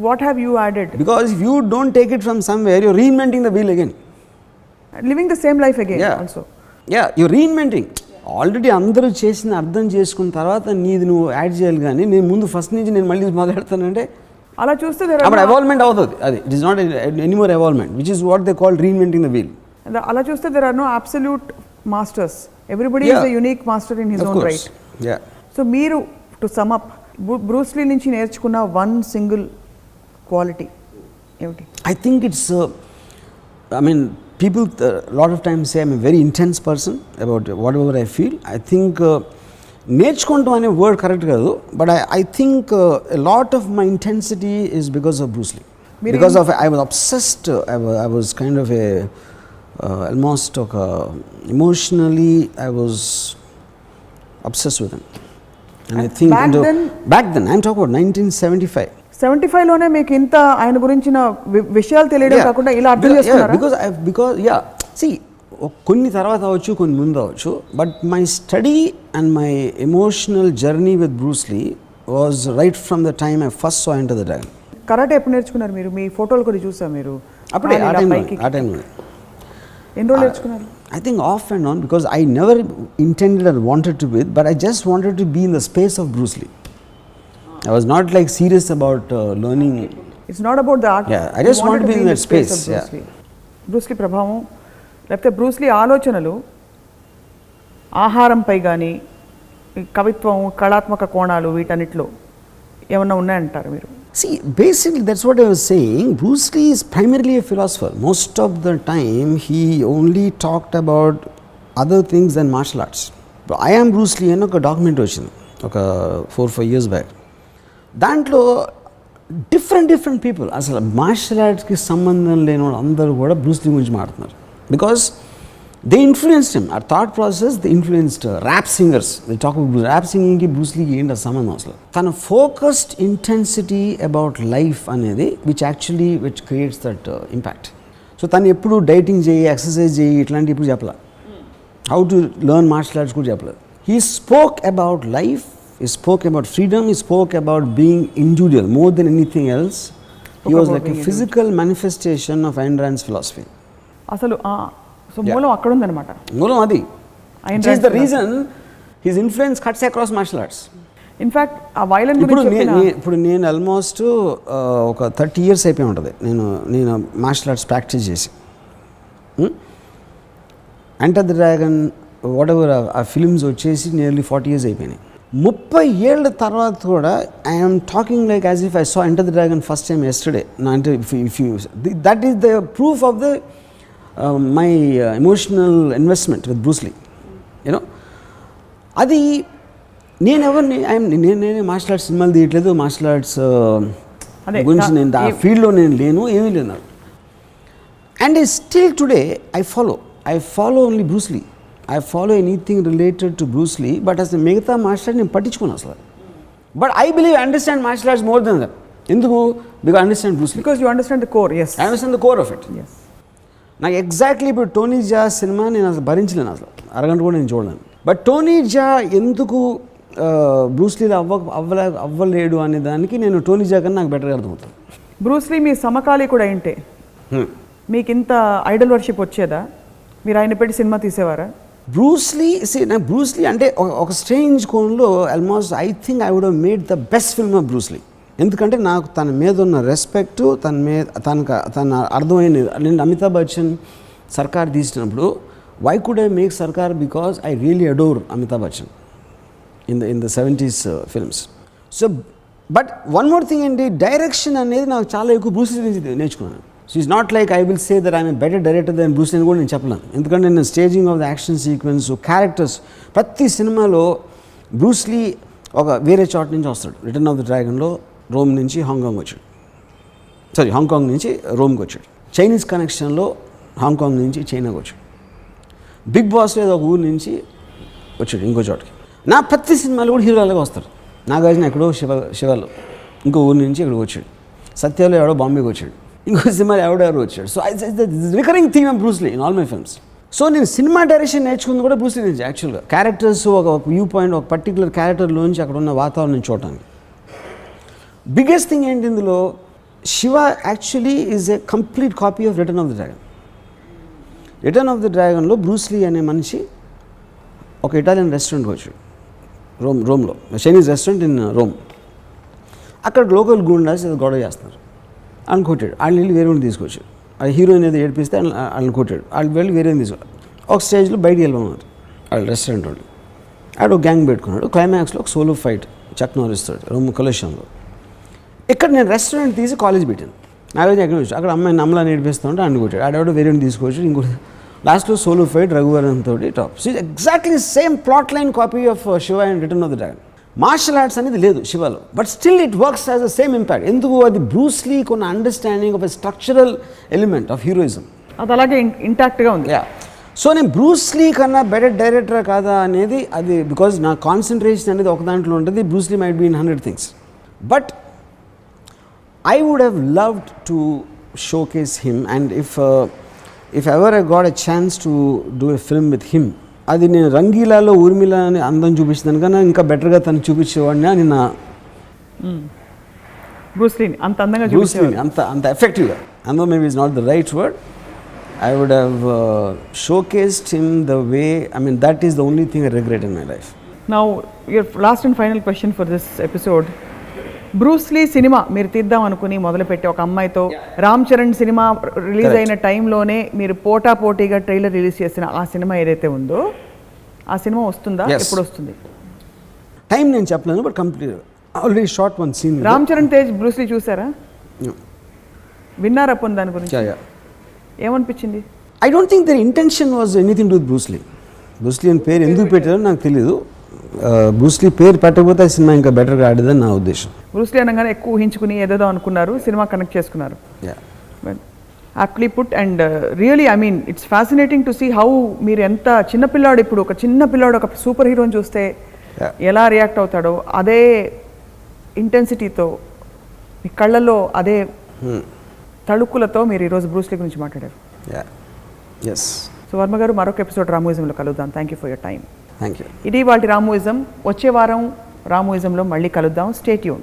what have you added? Because if you don't take it from somewhere, you're reinventing the wheel again, living the same life again. Also you're reinventing. Already అందరూ చేసిన అర్థం చేసుకున్న తర్వాత నీది నువ్వు add చేయాలి, కానీ నేను ముందు ఫస్ట్ నుంచి నేను మళ్ళీ మొదలెడతానంటే అలా చూస్తే అప్పుడు ఎవాల్వ్మెంట్ అవుతుంది. అది it is not any more evolvement, which is what they call reinventing the wheel. అలా చూస్తే there are no absolute masters. Everybody is a unique master in his own right. So మీరు to sum up, Bruce Lee నుంచి నేర్చుకున్న one single quality ఏమిటి? I think it's I mean people a lot of times say I'm a very intense person about whatever I feel. I think నేర్చుకుంటాం అనే word correct కాదు, but I think a lot of my intensity is because of Bruce Lee. Because of I was obsessed. I was kind of a almost emotionally I was obsessed with him, and I think back then I'm talking about 1975 లోనే మీకు ఇంత ఆయన గురించిన విషయాలు తెలియడం కాకుండా ఇలా అర్థం చేసుకున్నారా? because see కొన్ని తర్వాత అవచ్చు కొన్ని ముందు అవచ్చు, but my study and my emotional journey with Bruce Lee was right from the time I first saw enter the dragon. Karate ఎప్పుడు నేర్చుకున్నారు మీరు? మీ ఫోటోలు కూడా చూసా మీరు అప్పుడే ఆ టైంలో. ఎన్ని రోజులు నేర్చుకున్నారు? I think off and on, because I never intended or wanted to be, but I just wanted to be in the space of Bruce Lee. I was not like serious about learning. It's not about the art. Yeah, I just wanted to be in that space. Bruce Lee ప్రభావం లేకపోతే Bruce Lee ఆలోచనలు ఆహారంపై కానీ కవిత్వం కళాత్మక కోణాలు వీటన్నిటిలో ఏమన్నా ఉన్నాయంటారు మీరు? See, basically that's what I was saying. Bruce Lee is primarily a philosopher. Most of the time he only talked about other things than martial arts. But I am Bruce Lee and a documentary వచ్చింది ఒక 4-5 years back. దాంట్లో different people అసలు martial ఆర్ట్స్కి సంబంధం లేని వాళ్ళు అందరూ కూడా Bruce Lee గురించి మాట్లాడుతున్నారు. Because they influenced him. Our thought process, they influenced rap singers. They talk about rap singing ki Bruce Lee ki ఏంటి సంబంధం అసలు. తన focused intensity about life అనేది which creates that impact. So తను ఎప్పుడు dieting చేయి, ఎక్సర్సైజ్ చేయి ఇట్లాంటి ఇప్పుడు చెప్పలే. How to learn martial arts కూడా చెప్పలేదు. He spoke about life, he spoke about freedom, he spoke about being individual more than anything else. He was like a physical manifestation of Ayn Rand's philosophy. అసలు so మూలం అక్కడ ఉందన్నమాట. మూలం అది. Which is the reason his influence cuts across martial arts. In fact ఆ violence గురించి ఇప్పుడు నేను ఆల్మోస్ట్ ఒక 30 years అయిపోయి ఉంటుంది నేను మార్షల్ ఆర్ట్స్ ప్రాక్టీస్ చేసి. Enter the Dragon whatever ఆ ఫిల్మ్స్ వచ్చేసి నియర్లీ 40 years అయిపోయినాయి. 30 ఏళ్ళ తర్వాత కూడా I'm talking like as if I saw enter the Dragon first time yesterday. అంటే if you that is the proof of the my emotional investment with Bruce Lee. You know అది నేనే martial arts సినిమాలు తీయట్లేదు, martial arts గురించి నేను ఆ ఫీల్డ్లో నేను లేను, ఏమీ లేను. And still today I follow only Bruce Lee. I follow anything related to Bruce Lee, but as a మిగతా మార్షల్ ఆర్ట్ నేను పట్టించుకోను అసలు. But I believe understand martial arts more than that. ఎందుకు? Because understand Bruce Lee. Because you understand the core. Yes, I understand the core of it. నాకు exactly ఇప్పుడు Tony Jaa cinema నేను అసలు భరించలేను, అసలు అరగంట కూడా నేను చూడలేను. బట్ టోనీ జా ఎందుకు బ్రూస్ లీలో అవ్వలేడు అనే దానికి నేను టోనీ జా కన్నా నాకు బెటర్గా అర్థమవుతుంది. బ్రూస్ లీ మీ సమకాలి కూడా ఏంటే మీకు ఇంత ఐడల్ వర్షిప్ వచ్చేదా? మీరు ఆయన పెట్టి సినిమా తీసేవారా? బ్రూస్లీ నాకు బ్రూస్లీ అంటే ఒక స్ట్రేంజ్ కోణంలో almost I think I would have made the best film of Bruce Lee. ఎందుకంటే నాకు తన మీద ఉన్న రెస్పెక్ట్, తన అర్థమైనది. నేను అమితాబ్ బచ్చన్ సర్కార్ తీసినప్పుడు why could I make Sarkar, because I really adore Amitabh Bachchan in the 70s films. So but one more thing ఏంటి, డైరెక్షన్ అనేది నాకు చాలా ఎక్కువ బ్రూస్లీ నుంచి నేర్చుకున్నాను. So it's not like I will say that I'm a better director than Bruce Lee అని కూడా నేను చెప్పలేను. ఎందుకంటే నేను staging of the action sequence, characters, ప్రతి సినిమాలో బ్రూస్లీ ఒక వేరే చోట నుంచి వస్తాడు. రిటర్న్ ఆఫ్ ద డ్రాగన్లో రోమ్ నుంచి హాంకాంగ్ వచ్చాడు, హాంకాంగ్ నుంచి రోమ్కి వచ్చాడు. చైనీస్ కనెక్షన్లో హాంకాంగ్ నుంచి చైనాకి వచ్చాడు. బిగ్ బాస్లో ఏదో ఒక ఊరు నుంచి వచ్చాడు ఇంకో చోటకి. నా ప్రతి సినిమాలో కూడా హీరోలాగా వస్తారు. నాగార్జున ఎక్కడో శివలో ఇంకో ఊరు నుంచి ఇక్కడికి వచ్చాడు. సత్యాలో ఎవడో బాంబేకి వచ్చాడు. ఇంకో సినిమాలో ఎవడెవరు వచ్చాడు. So recurring theme of Bruce Lee in all my films. So నేను సినిమా డైరెక్షన్ నేర్చుకుంది కూడా బ్రూస్లీ నుంచి యాక్చువల్గా. క్యారెక్టర్స్ ఒక వ్యూ పాయింట్, ఒక పర్టికులర్ క్యారెక్టర్లోంచి అక్కడ ఉన్న వాతావరణం చూడటానికి. బిగ్గెస్ట్ థింగ్ ఏంటి ఇందులో, Siva actually is a complete copy of Return of the Dragon. Return of the డ్రాగన్లో బ్రూస్లీ అనే మనిషి ఒక ఇటాలియన్ రెస్టారెంట్కి వచ్చాడు, రోమ్లో, చైనీస్ రెస్టారెంట్ ఇన్ రోమ్. అక్కడ లోకల్ గూండాస్ ఏదో గొడవ చేస్తున్నారు, వాళ్ళని కొట్టాడు. వాళ్ళని వెళ్ళి వేరే తీసుకొచ్చాడు. ఆ హీరోయిన్ ఏదో ఏడిపిస్తే వాళ్ళని కొట్టాడు. వాళ్ళు వెళ్ళి వేరే తీసుకొచ్చాడు. ఒక స్టేజ్లో బయటికి వెళ్ళమన్నారు వాళ్ళు రెస్టారెంట్ వాళ్ళు. ఆడు గ్యాంగ్ పెట్టుకున్నాడు. క్లైమాక్స్లో ఒక సోలో ఫైట్ చక్ నారిస్తాడు రోమ్ కొలెషన్లో. ఇక్కడ నేను రెస్టారెంట్ తీసి కాలేజ్ పెట్టాను. నాగార్జున ఎక్కడ వచ్చి అక్కడ అమ్మాయిని నమ్మలా నేర్పిస్తూ ఉంటే అన్ని కొట్టాడు. ఆడెవడో వేరే తీసుకొచ్చి ఇంకోటి లాస్ట్లో సోలో ఫైట్ రఘువరన్ తోటి top. So exactly same plot line copy of Siva and Return of the Dragon. Martial arts అనేది లేదు శివలో, but still it works as the same impact. ఎందుకు, అది బ్రూస్లీ కొన్న understanding of a structural element of heroism, అది అలాగే ఇంటాక్ట్గా ఉంది. So నేను బ్రూస్లీ కన్నా బెటర్ డైరెక్టర్ కాదా అనేది అది బికాజ్ నా కాన్సన్ట్రేషన్ అనేది ఒక దాంట్లో ఉంటుంది. Bruce Lee might be in 100 things, బట్ I would have loved to showcase him, and if ever I got a chance to do a film with him, అది నేను రంగీలాలో ఊర్మిళ అని అందం చూపించదాను కన్నా ఇంకా బెటర్గా తను చూపించేవాడిని అని నా బ్రూస్లీని అంత అందంగా బ్రూస్లీని అంత ఎఫెక్టివ్గా, అందం maybe is not the right word, I would have showcased him the way, I mean that is the only thing I regret in my life. Now your last and final question for this episode. Bruce Lee cinema మీరు తీద్దాం అనుకుని మొదలుపెట్టి ఒక అమ్మాయితో Ram Charan cinema release అయిన టైంలోనే మీరు పోటాపోటీగా ట్రైలర్ రిలీజ్ చేసిన ఆ సినిమా ఏదైతే ఉందో ఆ సినిమా వస్తుందా, ఎప్పుడు వస్తుంది? టైం నేను చెప్పలేను, but complete already short one scene. Ram Charan Tej Bruce Lee చూసారా? విన్నారా పొంది దాని గురించి? ఏమనిపించింది? I don't think their intention was anything to with Bruce Lee. Bruce Lee అని పేరు ఎందుకు పెట్టారో నాకు తెలియదు. బ్రూస్లీ పేరు పెట్టకపోతే ఆ సినిమా ఇంకా బెటర్గా ఆడేదని నా ఉద్దేశం. బ్రూస్లీ అనగానే ఎక్కువ ఊహించుకుని ఏదేదో అనుకున్నారు, సినిమా కనెక్ట్ చేసుకున్నారు. Aptly put. And really I mean it's fascinating to see how మీరు ఎంత చిన్నపిల్లాడు, ఇప్పుడు ఒక చిన్నపిల్లాడు ఒక సూపర్ హీరోని చూస్తే ఎలా రియాక్ట్ అవుతాడో అదే ఇంటెన్సిటీతో మీ కళ్ళల్లో అదే తళుకులతో మీరు ఈరోజు బ్రూస్లీ గురించి మాట్లాడారు. సో వర్మ గారు, మరొక ఎపిసోడ్ రామోయిజంలో కలుద్దాం. Thank you for your time. Thank you. ఇది వాటి రామోయిజం. వచ్చే వారం రామోయిజంలో మళ్ళీ కలుద్దాం. Stay tune.